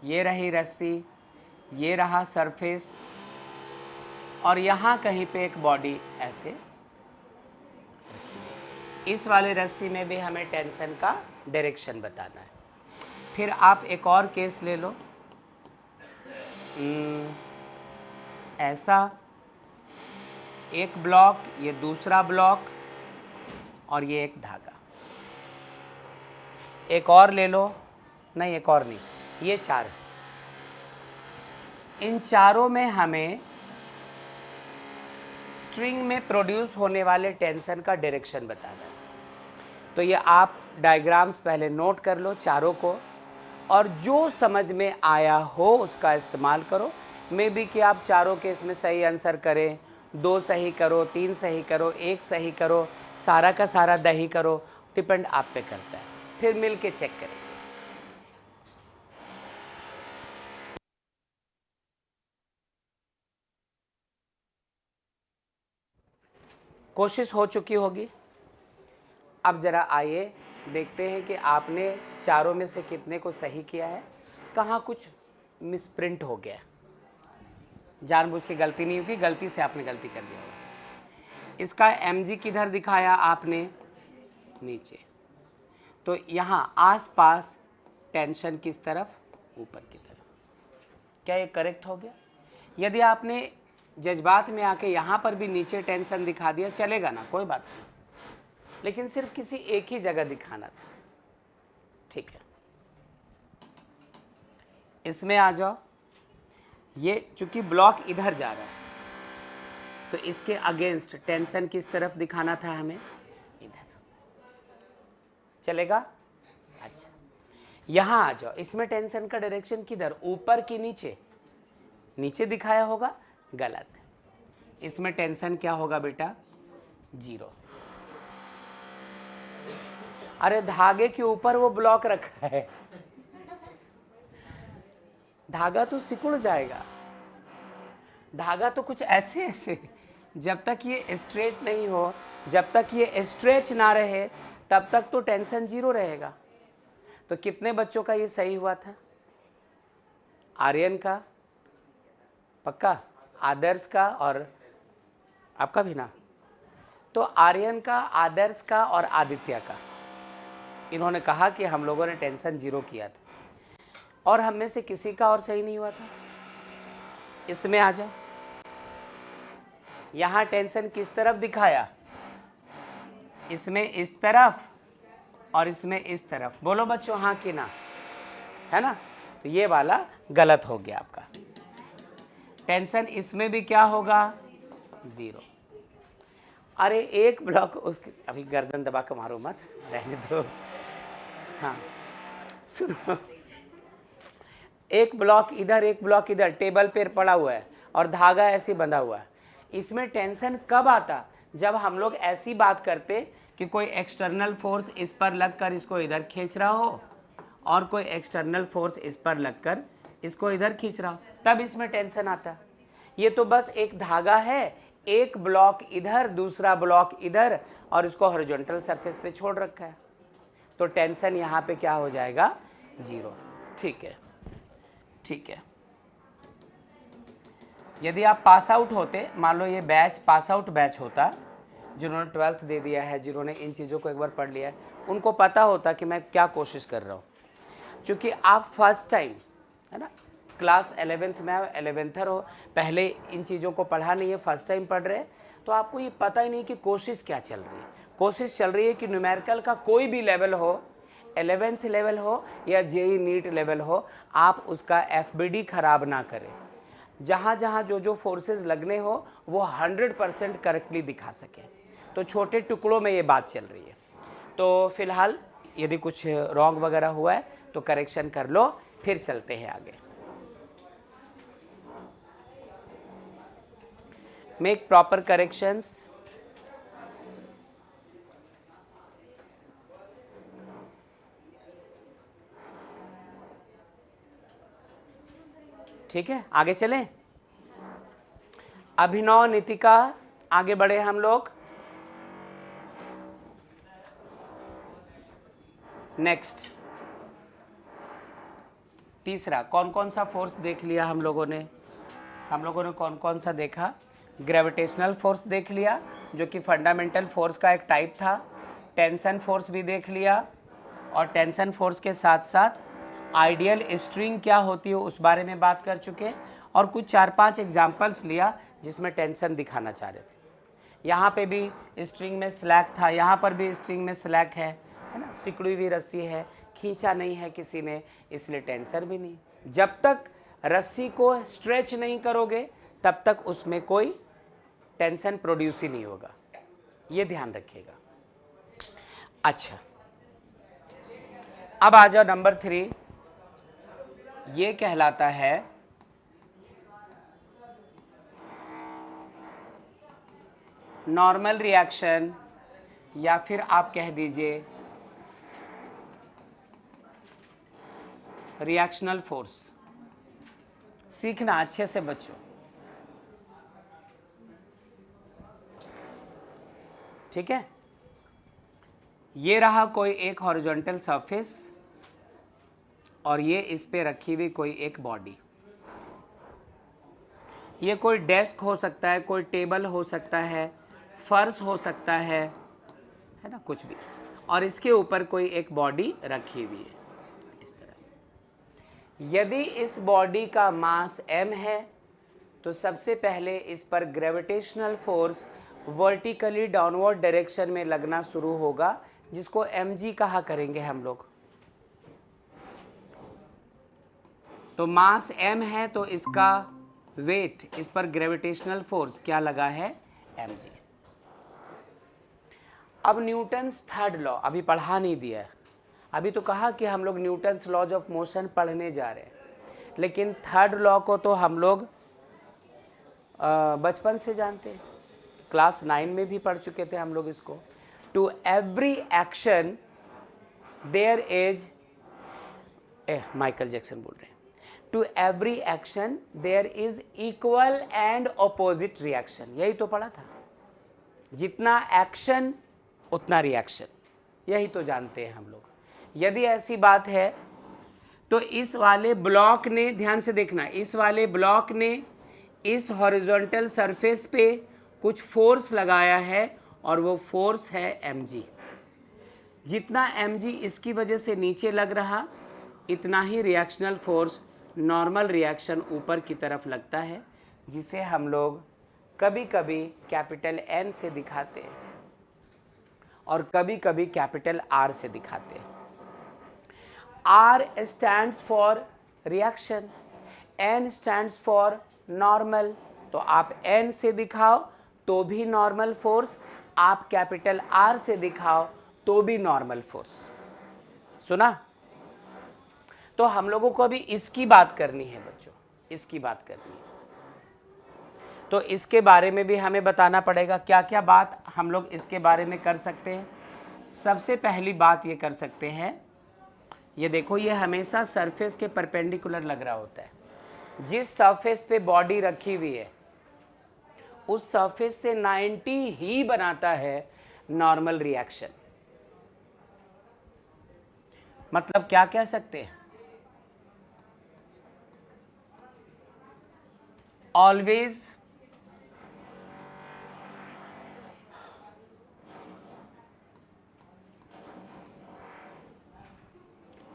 ये रही रस्सी, ये रहा सरफेस, और यहाँ कहीं पे एक बॉडी ऐसे रखी हुई। इस वाले रस्सी में भी हमें टेंशन का डायरेक्शन बताना है। फिर आप एक और केस ले लो, ऐसा एक ब्लॉक, ये दूसरा ब्लॉक, और ये एक धागा। एक और ले लो, नहीं एक और नहीं, ये 4। इन चारों में हमें स्ट्रिंग में प्रोड्यूस होने वाले टेंशन का डायरेक्शन बताना है। तो ये आप डायग्राम्स पहले नोट कर लो चारों को, और जो समझ में आया हो उसका इस्तेमाल करो। मे बी कि आप चारों केस में सही आंसर करें, 2 सही करो, 3 सही करो, 1 सही करो, सारा का सारा दही करो, डिपेंड आप पे करता है। फिर मिल के चेक करें। कोशिश हो चुकी होगी। अब ज़रा आइए देखते हैं कि आपने चारों में से कितने को सही किया है, कहाँ कुछ मिसप्रिंट हो गया। जानबूझ के गलती नहीं होगी, गलती से आपने गलती कर दिया होगा। इसका mg किधर दिखाया आपने? नीचे। तो यहाँ आसपास टेंशन किस तरफ? ऊपर की तरफ। क्या ये करेक्ट हो गया? यदि आपने जज्बात में आके यहाँ पर भी नीचे टेंशन दिखा दिया, चलेगा ना, कोई बात नहीं, लेकिन सिर्फ किसी एक ही जगह दिखाना था। ठीक है, इसमें आ जाओ। ये चूंकि ब्लॉक इधर जा रहा है तो इसके अगेंस्ट टेंशन किस तरफ दिखाना था हमें? इधर। चलेगा? अच्छा, यहां आ जाओ। इसमें टेंशन का डायरेक्शन किधर? ऊपर की नीचे? नीचे दिखाया होगा, गलत। इसमें टेंशन क्या होगा बेटा? 0। अरे धागे के ऊपर वो ब्लॉक रखा है, धागा तो सिकुड़ जाएगा। धागा तो कुछ ऐसे ऐसे, जब तक ये स्ट्रेट नहीं हो, जब तक ये स्ट्रेच ना रहे, तब तक तो टेंशन 0 रहेगा। तो कितने बच्चों का ये सही हुआ था? आर्यन का पक्का, आदर्श का, और आपका भी ना? तो आर्यन का, आदर्श का और आदित्य का, इन्होंने कहा कि हम लोगों ने टेंशन 0 किया था। और हम में से किसी का और सही नहीं हुआ था? इसमें आ जाओ। यहां टेंशन किस तरफ दिखाया? इसमें इस तरफ और इसमें इस तरफ। बोलो बच्चों हाँ कि ना, है ना? तो ये वाला गलत हो गया आपका। टेंशन इसमें भी क्या होगा? 0। अरे एक ब्लॉक उसके, अभी गर्दन दबा के मारो मत, रहने दो। हाँ सुनो, एक ब्लॉक इधर, एक ब्लॉक इधर, टेबल पर पड़ा हुआ है और धागा ऐसे बंधा हुआ है। इसमें टेंशन कब आता? जब हम लोग ऐसी बात करते कि कोई एक्सटर्नल फोर्स इस पर लगकर इसको इधर खींच रहा हो और कोई एक्सटर्नल फोर्स इस पर लगकर इसको इधर खींच रहा हो, तब इसमें टेंशन आता। ये तो बस एक धागा है, एक ब्लॉक इधर, दूसरा ब्लॉक इधर, और इसको हॉरिजॉन्टल सरफेस पे छोड़ रखा है, तो टेंशन यहाँ पे क्या हो जाएगा? 0। ठीक है, ठीक है। यदि आप पास आउट होते, मान लो ये बैच पास आउट बैच होता, जिन्होंने 12th दे दिया है, जिन्होंने इन चीज़ों को एक बार पढ़ लिया है, उनको पता होता कि मैं क्या कोशिश कर रहा हूँ। क्योंकि आप फर्स्ट टाइम, है ना, क्लास 11th में 11th हो, पहले इन चीज़ों को पढ़ा नहीं है, फर्स्ट टाइम पढ़ रहे हैं, तो आपको ये पता ही नहीं कि कोशिश क्या चल रही है। कोशिश चल रही है कि न्यूमेरिकल का कोई भी लेवल हो, 11th लेवल हो या जेई नीट लेवल हो, आप उसका FBD खराब ना करें। जहाँ जहाँ जो जो फोर्सेस लगने हो वो 100% करेक्टली दिखा सकें। तो छोटे टुकड़ों में ये बात चल रही है। तो फिलहाल यदि कुछ रॉन्ग वगैरह हुआ है तो करेक्शन कर लो, फिर चलते हैं आगे। Make proper corrections. ठीक है, आगे चलें। अभिनव, नितिका, आगे बढ़े हम लोग। नेक्स्ट, तीसरा, कौन कौन सा फोर्स देख लिया हम लोगों ने कौन कौन सा देखा? ग्रेविटेशनल फोर्स देख लिया जो कि फंडामेंटल फोर्स का एक टाइप था। टेंशन फोर्स भी देख लिया, और टेंशन फोर्स के साथ साथ आइडियल स्ट्रिंग क्या होती है उस बारे में बात कर चुके, और कुछ 4-5 एग्जाम्पल्स लिया जिसमें टेंशन दिखाना चाह रहे थे। यहाँ पे भी स्ट्रिंग में स्लैक था, यहाँ पर भी स्ट्रिंग में स्लैक है ना, सिकुड़ी हुई रस्सी है, खींचा नहीं है किसी ने, इसलिए टेंशन भी नहीं। जब तक रस्सी को स्ट्रेच नहीं करोगे तब तक उसमें कोई टेंशन प्रोड्यूस ही नहीं होगा, ये ध्यान रखिएगा। अच्छा, अब आ जाओ नंबर 3, ये कहलाता है नॉर्मल रिएक्शन, या फिर आप कह दीजिए रिएक्शनल फोर्स। सीखना अच्छे से बच्चों, ठीक है। ये रहा कोई एक हॉरिजॉन्टल सरफेस, और ये इस पे रखी हुई कोई एक बॉडी। ये कोई डेस्क हो सकता है, कोई टेबल हो सकता है, फर्श हो सकता है ना, कुछ भी, और इसके ऊपर कोई एक बॉडी रखी हुई है इस तरह से। यदि इस बॉडी का मास m है तो सबसे पहले इस पर gravitational force vertically downward direction में लगना शुरू होगा, जिसको mg कहा करेंगे हम लोग। तो मास m है तो इसका वेट, इस पर ग्रेविटेशनल फोर्स क्या लगा है? mg। अब न्यूटन्स थर्ड लॉ अभी पढ़ा नहीं दिया है, अभी तो कहा कि हम लोग न्यूटन्स लॉज ऑफ मोशन पढ़ने जा रहे हैं, लेकिन थर्ड लॉ को तो हम लोग बचपन से जानते हैं, क्लास 9 में भी पढ़ चुके थे हम लोग इसको। To every action there is, Michael Jackson बोल रहे हैं, to every action there is equal and opposite reaction. यही तो पढ़ा था, जितना एक्शन उतना रिएक्शन, यही तो जानते हैं हम लोग। यदि ऐसी बात है तो इस वाले ब्लॉक ने, ध्यान से देखना, इस वाले ब्लॉक ने इस हॉरिजॉन्टल सरफेस पे कुछ फोर्स लगाया है, और वो फोर्स है mg। जितना mg इसकी वजह से नीचे लग रहा, इतना ही रिएक्शनल फोर्स नॉर्मल रिएक्शन ऊपर की तरफ लगता है, जिसे हम लोग कभी कभी कैपिटल N से दिखाते हैं और कभी कभी कैपिटल R से दिखाते हैं। R stands for reaction, N stands for normal. तो आप N से दिखाओ तो भी नॉर्मल फोर्स, आप कैपिटल R से दिखाओ तो भी नॉर्मल फोर्स। सुना? तो हम लोगों को अभी इसकी बात करनी है बच्चों, इसकी बात करनी है। तो इसके बारे में भी हमें बताना पड़ेगा, क्या क्या बात हम लोग इसके बारे में कर सकते हैं। सबसे पहली बात ये कर सकते हैं, ये देखो, ये हमेशा सरफेस के परपेंडिकुलर लग रहा होता है। जिस सरफेस पे बॉडी रखी हुई है उस सरफेस से 90 ही बनाता है नॉर्मल रिएक्शन। मतलब क्या कह सकते हैं? Always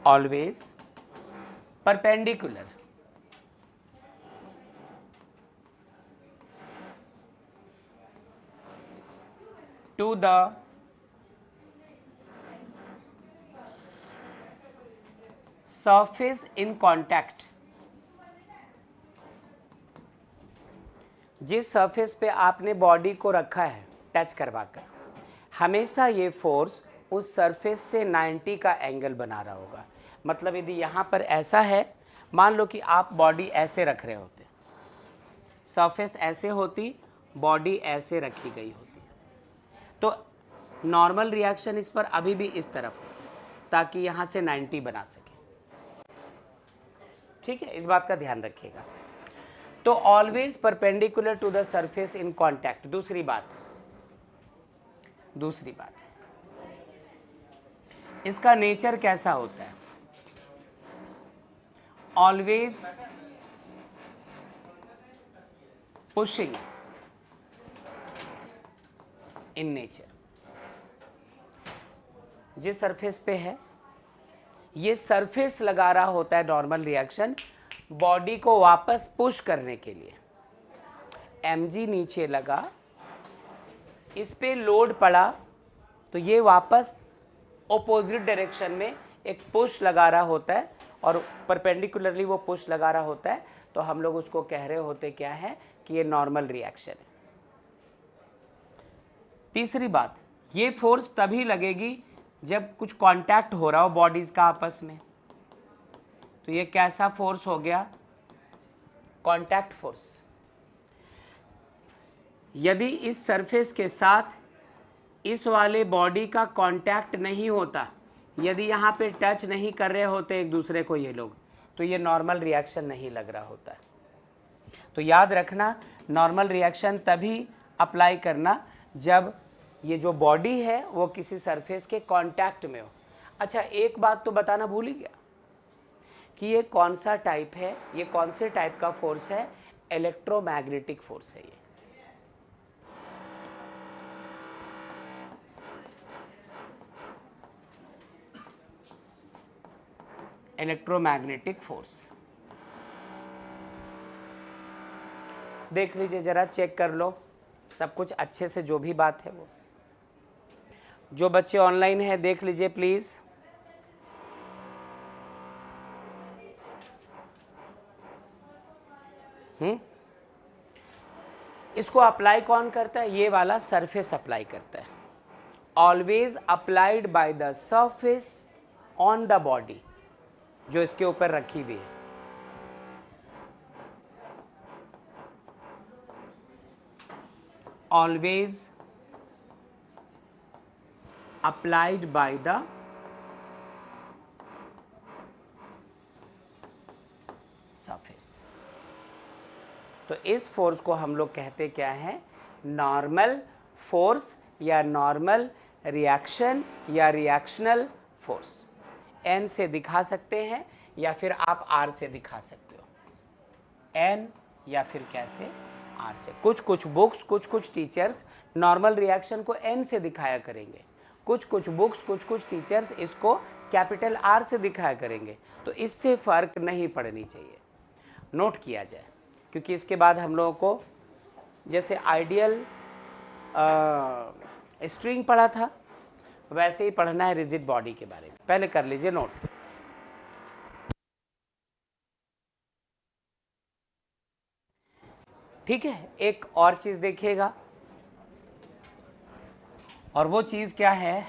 always perpendicular to the surface in contact। जिस सरफेस पे आपने बॉडी को रखा है टच करवाकर, हमेशा ये फोर्स उस सरफेस से 90 का एंगल बना रहा होगा। मतलब यदि यहाँ पर ऐसा है, मान लो कि आप बॉडी ऐसे रख रहे होते, सरफेस ऐसे होती, बॉडी ऐसे रखी गई होती, तो नॉर्मल रिएक्शन इस पर अभी भी इस तरफ हो, ताकि यहाँ से 90 बना सके। ठीक है, इस बात का ध्यान रखिएगा। तो always perpendicular to the surface in contact. दूसरी बात इसका नेचर कैसा होता है? Always pushing in nature. जिस सरफेस पे है ये सरफेस लगा रहा होता है नॉर्मल रिएक्शन बॉडी को वापस पुश करने के लिए। mg नीचे लगा, इस पे लोड पड़ा तो ये वापस ऑपोजिट डायरेक्शन में एक पुश लगा रहा होता है और परपेंडिकुलरली वो पुश लगा रहा होता है, तो हम लोग उसको कह रहे होते क्या है कि ये नॉर्मल रिएक्शन है। तीसरी बात, ये फोर्स तभी लगेगी जब कुछ कांटेक्ट हो रहा हो बॉडीज का आपस में। तो ये कैसा फोर्स हो गया? Contact force. यदि इस सरफेस के साथ इस वाले बॉडी का कांटेक्ट नहीं होता, यदि यहाँ पे टच नहीं कर रहे होते एक दूसरे को ये लोग, तो ये नॉर्मल रिएक्शन नहीं लग रहा होता। तो याद रखना, नॉर्मल रिएक्शन तभी अप्लाई करना जब ये जो बॉडी है वो किसी सरफेस के कांटेक्ट में हो। अच्छा, एक बात तो बताना भूल ही गया कि ये कौन सा टाइप है, ये कौन से टाइप का फोर्स है? इलेक्ट्रोमैग्नेटिक फोर्स है ये। Electromagnetic force. देख लीजिए जरा, चेक कर लो सब कुछ अच्छे से, जो भी बात है वो। जो बच्चे ऑनलाइन है देख लीजिए प्लीज। इसको अप्लाई कौन करता है? ये वाला सरफेस अप्लाई करता है। Always applied by the surface on the body, जो इसके ऊपर रखी हुई है। Always applied by the surface. तो इस फोर्स को हम लोग कहते क्या है? नॉर्मल फोर्स या नॉर्मल रिएक्शन या रिएक्शनल फोर्स। एन से दिखा सकते हैं या फिर आप आर से दिखा सकते हो। एन या फिर कैसे? आर से। कुछ बुक्स, कुछ टीचर्स नॉर्मल रिएक्शन को एन से दिखाया करेंगे, कुछ बुक्स, कुछ टीचर्स इसको कैपिटल आर से दिखाया करेंगे। तो इससे फ़र्क नहीं पड़नी चाहिए, नोट किया जाए, क्योंकि इसके बाद हम लोगों को जैसे आइडियल स्ट्रिंग पढ़ा था वैसे ही पढ़ना है रिजिड बॉडी के बारे में। पहले कर लीजिए नोट। ठीक है, एक और चीज देखिएगा, और वो चीज क्या है?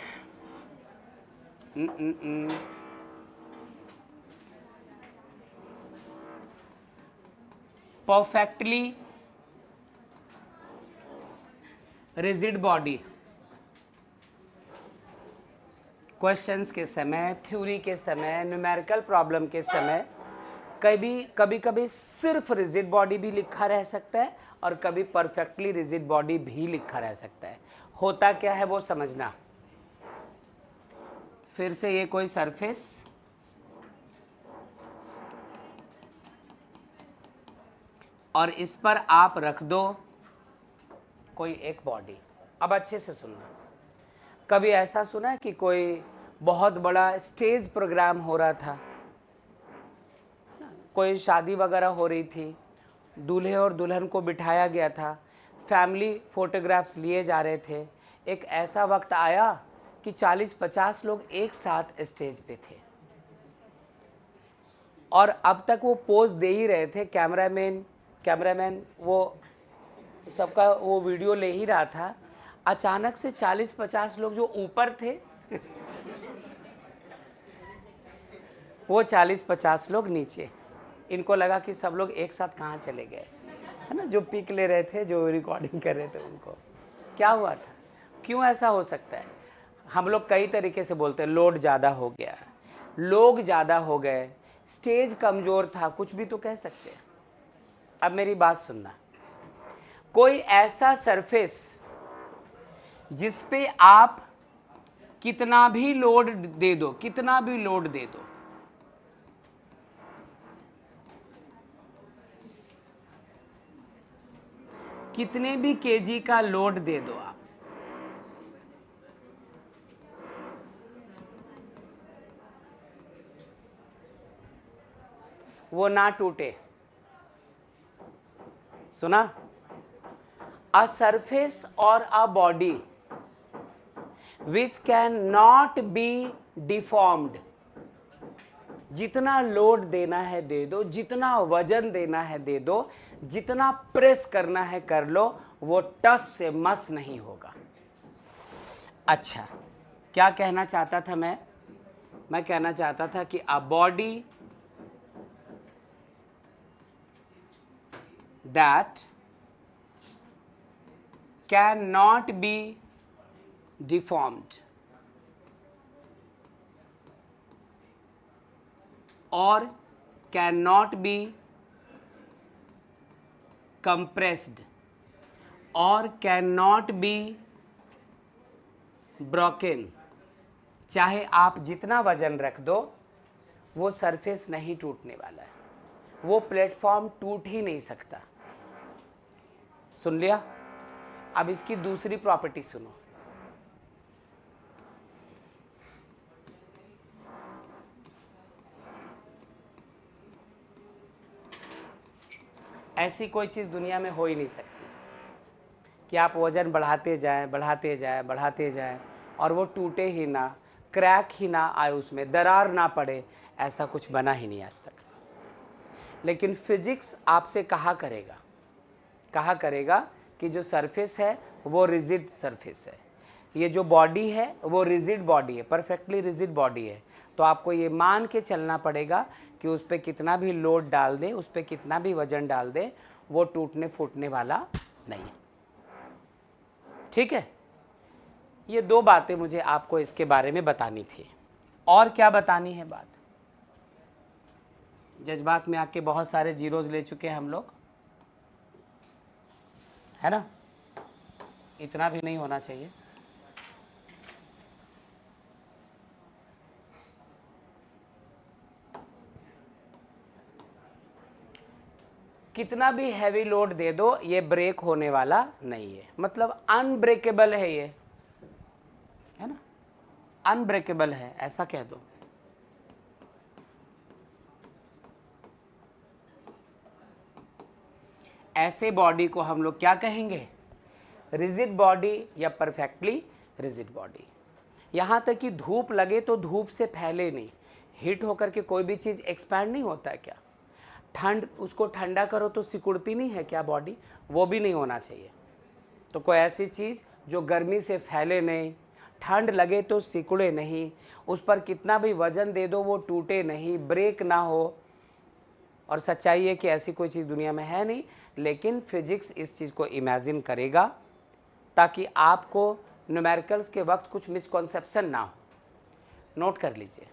Perfectly rigid body. क्वेश्चंस के समय, थ्योरी के समय, न्यूमेरिकल प्रॉब्लम के समय कभी सिर्फ रिजिड बॉडी भी लिखा रह सकता है और कभी परफेक्टली रिजिड बॉडी भी लिखा रह सकता है। होता क्या है वो समझना। फिर से ये कोई सरफेस, और इस पर आप रख दो कोई एक बॉडी। अब अच्छे से सुनना। कभी ऐसा सुना है कि कोई बहुत बड़ा स्टेज प्रोग्राम हो रहा था, कोई शादी वगैरह हो रही थी, दूल्हे और दुल्हन को बिठाया गया था, फैमिली फोटोग्राफ्स लिए जा रहे थे। एक ऐसा वक्त आया कि 40-50 लोग एक साथ स्टेज पे थे और अब तक वो पोज दे ही रहे थे। कैमरामैन वो सबका वो वीडियो ले ही रहा था। अचानक से 40-50 लोग जो ऊपर थे वो 40-50 लोग नीचे। इनको लगा कि सब लोग एक साथ कहाँ चले गए, है ना? जो पिक ले रहे थे, जो रिकॉर्डिंग कर रहे थे, उनको क्या हुआ था? क्यों ऐसा हो सकता है? हम लोग कई तरीके से बोलते हैं, लोड ज़्यादा हो गया, लोग ज़्यादा हो गए, स्टेज कमज़ोर था, कुछ भी तो कह सकते हैं। अब मेरी बात सुनना, कोई ऐसा सरफेस जिस पे आप कितना भी लोड दे दो, कितना भी लोड दे दो, कितने भी केजी का लोड दे दो आप, वो ना टूटे। सुना? अ सरफेस और a body which can not be deformed, जितना लोड देना है दे दो, जितना वजन देना है दे दो, जितना प्रेस करना है कर लो, वो टस से मस नहीं होगा। अच्छा, क्या कहना चाहता था मैं कहना चाहता था कि a body that can not be deformed or cannot be compressed or cannot be broken, चाहे आप जितना वजन रख दो वो सरफेस नहीं टूटने वाला है, वो प्लेटफॉर्म टूट ही नहीं सकता। सुन लिया? अब इसकी दूसरी प्रॉपर्टी सुनो। ऐसी कोई चीज़ दुनिया में हो ही नहीं सकती कि आप वज़न बढ़ाते जाएं बढ़ाते जाएं बढ़ाते जाएं और वो टूटे ही ना, क्रैक ही ना आए, उसमें दरार ना पड़े, ऐसा कुछ बना ही नहीं आज तक। लेकिन फिजिक्स आपसे कहा करेगा कि जो सरफेस है वो रिजिड सरफेस है, ये जो बॉडी है वो रिजिड बॉडी है, परफेक्टली रिजिड बॉडी है। तो आपको ये मान के चलना पड़ेगा कि उस पर कितना भी लोड डाल दे, उस पर कितना भी वजन डाल दे, वो टूटने फूटने वाला नहीं है। ठीक है? ये दो बातें मुझे आपको इसके बारे में बतानी थी। और क्या बतानी है बात? जज्बात में आके बहुत सारे जीरोज ले चुके हैं हम लोग, है ना? इतना भी नहीं होना चाहिए। कितना भी हैवी लोड दे दो ये ब्रेक होने वाला नहीं है, मतलब अनब्रेकेबल है ये, है ना? अनब्रेकेबल है, ऐसा कह दो। ऐसे बॉडी को हम लोग क्या कहेंगे? रिजिड बॉडी या परफेक्टली रिजिड बॉडी। यहाँ तक कि धूप लगे तो धूप से फैले नहीं, हीट होकर के कोई भी चीज़ एक्सपैंड नहीं होता है क्या? ठंड, उसको ठंडा करो तो सिकुड़ती नहीं है क्या बॉडी? वो भी नहीं होना चाहिए। तो कोई ऐसी चीज़ जो गर्मी से फैले नहीं, ठंड लगे तो सिकुड़े नहीं, उस पर कितना भी वजन दे दो वो टूटे नहीं, ब्रेक ना हो। और सच्चाई है कि ऐसी कोई चीज़ दुनिया में है नहीं, लेकिन फिजिक्स इस चीज़ को इमेजिन करेगा ताकि आपको न्यूमेरिकल्स के वक्त कुछ मिसकॉन्सेप्शन ना हो। नोट कर लीजिए,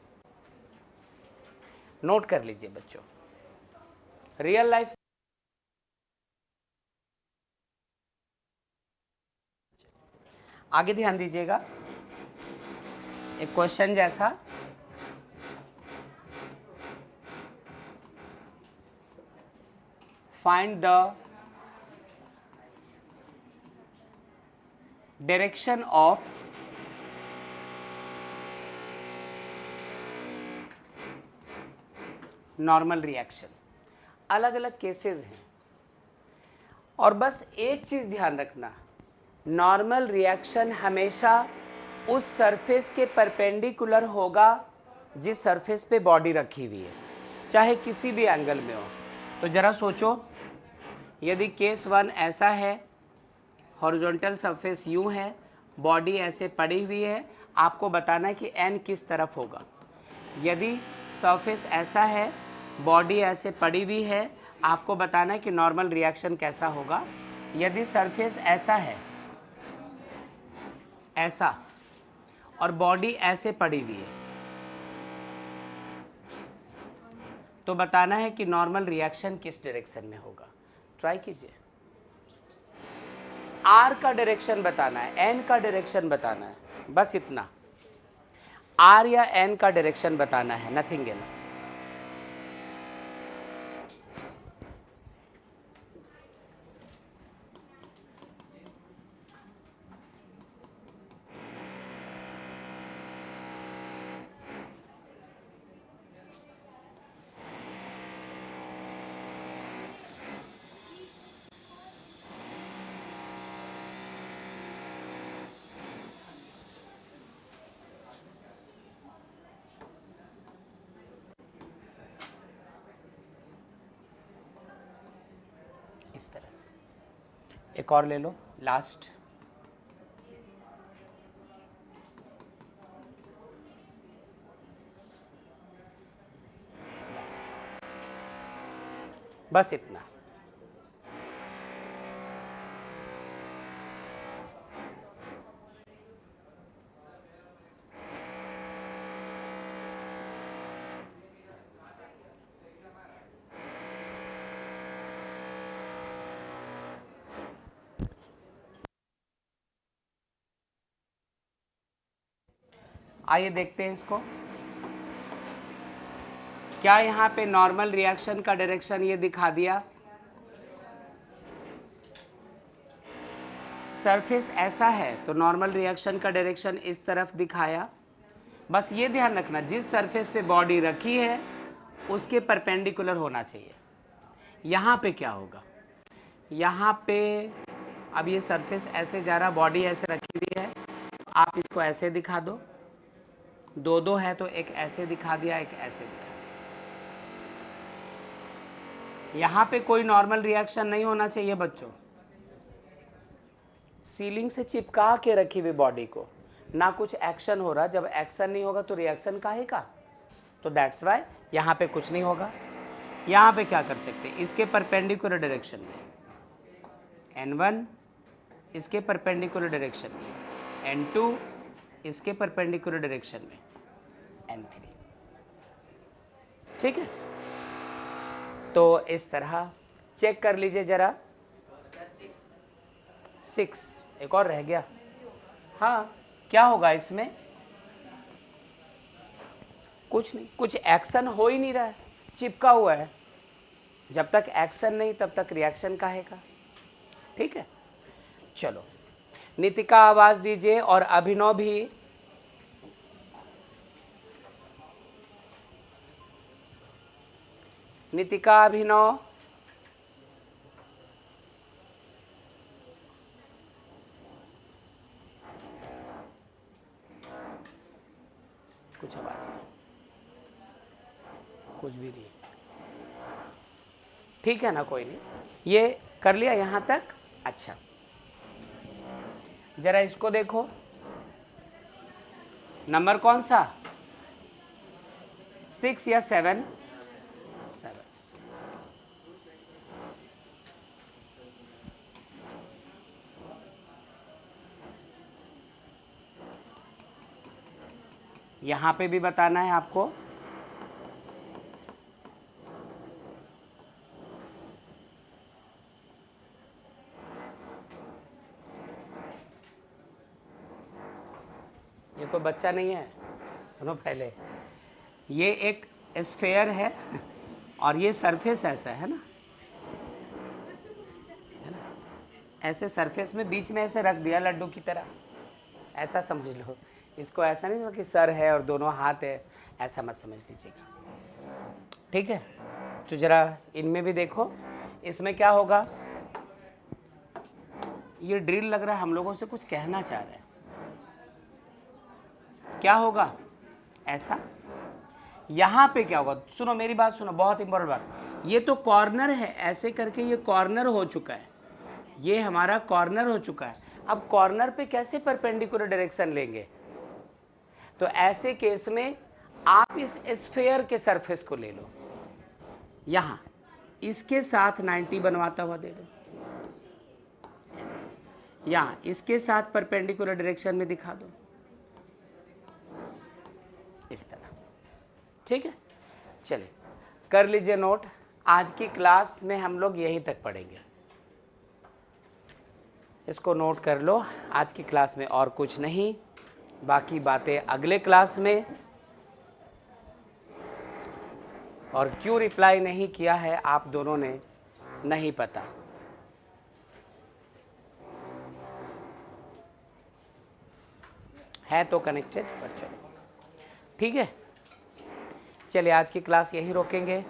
नोट कर लीजिए बच्चों। रियल लाइफ आगे ध्यान दीजिएगा, एक क्वेश्चन जैसा, find the direction of normal reaction. अलग अलग केसेस हैं और बस एक चीज़ ध्यान रखना, नॉर्मल रिएक्शन हमेशा उस सरफेस के परपेंडिकुलर होगा जिस सरफेस पे बॉडी रखी हुई है, चाहे किसी भी एंगल में हो। तो ज़रा सोचो, यदि केस 1 ऐसा है, हॉरिजॉन्टल सरफेस यूँ है, बॉडी ऐसे पड़ी हुई है, आपको बताना है कि एन किस तरफ होगा। यदि सरफेस ऐसा है, बॉडी ऐसे पड़ी हुई है, आपको बताना है कि नॉर्मल रिएक्शन कैसा होगा। यदि सरफेस ऐसा है, ऐसा, और बॉडी ऐसे पड़ी हुई है, तो बताना है कि नॉर्मल रिएक्शन किस डायरेक्शन में होगा। ट्राई कीजिए। आर का डायरेक्शन बताना है, एन का डायरेक्शन बताना है, बस इतना। आर या एन का डायरेक्शन बताना है, नथिंग एल्स। इस तरह से एक और ले लो, लास्ट। बस इतना। आइए देखते हैं इसको। क्या यहाँ पे नॉर्मल रिएक्शन का डायरेक्शन ये दिखा दिया? सरफेस ऐसा है तो नॉर्मल रिएक्शन का डायरेक्शन इस तरफ दिखाया। बस ये ध्यान रखना, जिस सरफेस पे बॉडी रखी है उसके परपेंडिकुलर होना चाहिए। यहाँ पे क्या होगा, यहाँ पे अब ये सरफेस ऐसे जा रहा, बॉडी ऐसे रखी हुई है, आप इसको ऐसे दिखा दो, दो दो है तो एक ऐसे दिखा दिया, एक ऐसे दिखा दिया। यहाँ पे कोई नॉर्मल रिएक्शन नहीं होना चाहिए बच्चों। सीलिंग से चिपका के रखी हुई बॉडी को, ना कुछ एक्शन हो रहा। जब एक्शन नहीं होगा तो रिएक्शन काहे का? तो दैट्स वाई यहाँ पे कुछ नहीं होगा। यहाँ पे क्या कर सकते हैं, इसके परपेंडिकुलर डायरेक्शन में n1, इसके परपेंडिकुलर डायरेक्शन में n2, इसके परपेंडिकुलर डायरेक्शन में n3। ठीक है, तो इस तरह चेक कर लीजिए जरा। 6 एक और रह गया। हाँ, क्या होगा इसमें? कुछ नहीं, कुछ एक्शन हो ही नहीं रहा है, चिपका हुआ है। जब तक एक्शन नहीं तब तक रिएक्शन काहे का? ठीक है, चलो नितिका आवाज दीजिए और अभिनव भी। नितिका, अभिनव। कुछ आवाज नहीं, कुछ भी नहीं। ठीक है ना, कोई नहीं। ये कर लिया यहाँ तक? अच्छा, जरा इसको देखो, नंबर कौन सा, 6 या 7? 7। यहाँ पे भी बताना है आपको। ये कोई बच्चा नहीं है, सुनो पहले। ये एक स्फेयर है और ये सरफेस ऐसा है ना, ऐसे सरफेस में बीच में ऐसे रख दिया लड्डू की तरह, ऐसा समझ लो। इसको ऐसा नहीं हो कि सर है और दोनों हाथ है, ऐसा मत समझ लीजिएगा। ठीक है, तो जरा इनमें भी देखो, इसमें क्या होगा। ये ड्रिल लग रहा है हम लोगों से कुछ कहना चाह रहे हैं। क्या होगा ऐसा? यहाँ पे क्या होगा, सुनो मेरी बात सुनो, बहुत इंपॉर्टेंट बात। ये तो कॉर्नर है, ऐसे करके ये कॉर्नर हो चुका है, ये हमारा कॉर्नर हो चुका है। अब कॉर्नर पे कैसे परपेंडिकुलर डायरेक्शन लेंगे? तो ऐसे केस में आप इस स्फेयर के सरफेस को ले लो, यहाँ इसके साथ 90 बनवाता हुआ दे दो, यहाँ इसके साथ परपेंडिकुलर डायरेक्शन में दिखा दो, इस तरह। ठीक है, चलिए कर लीजिए नोट। आज की क्लास में हम लोग यहीं तक पढ़ेंगे। इसको नोट कर लो। आज की क्लास में और कुछ नहीं, बाकी बातें अगले क्लास में। और क्यों रिप्लाई नहीं किया है आप दोनों ने नहीं पता। है तो कनेक्टेड, पर चलो ठीक है। चलिए आज की क्लास यहीं रोकेंगे।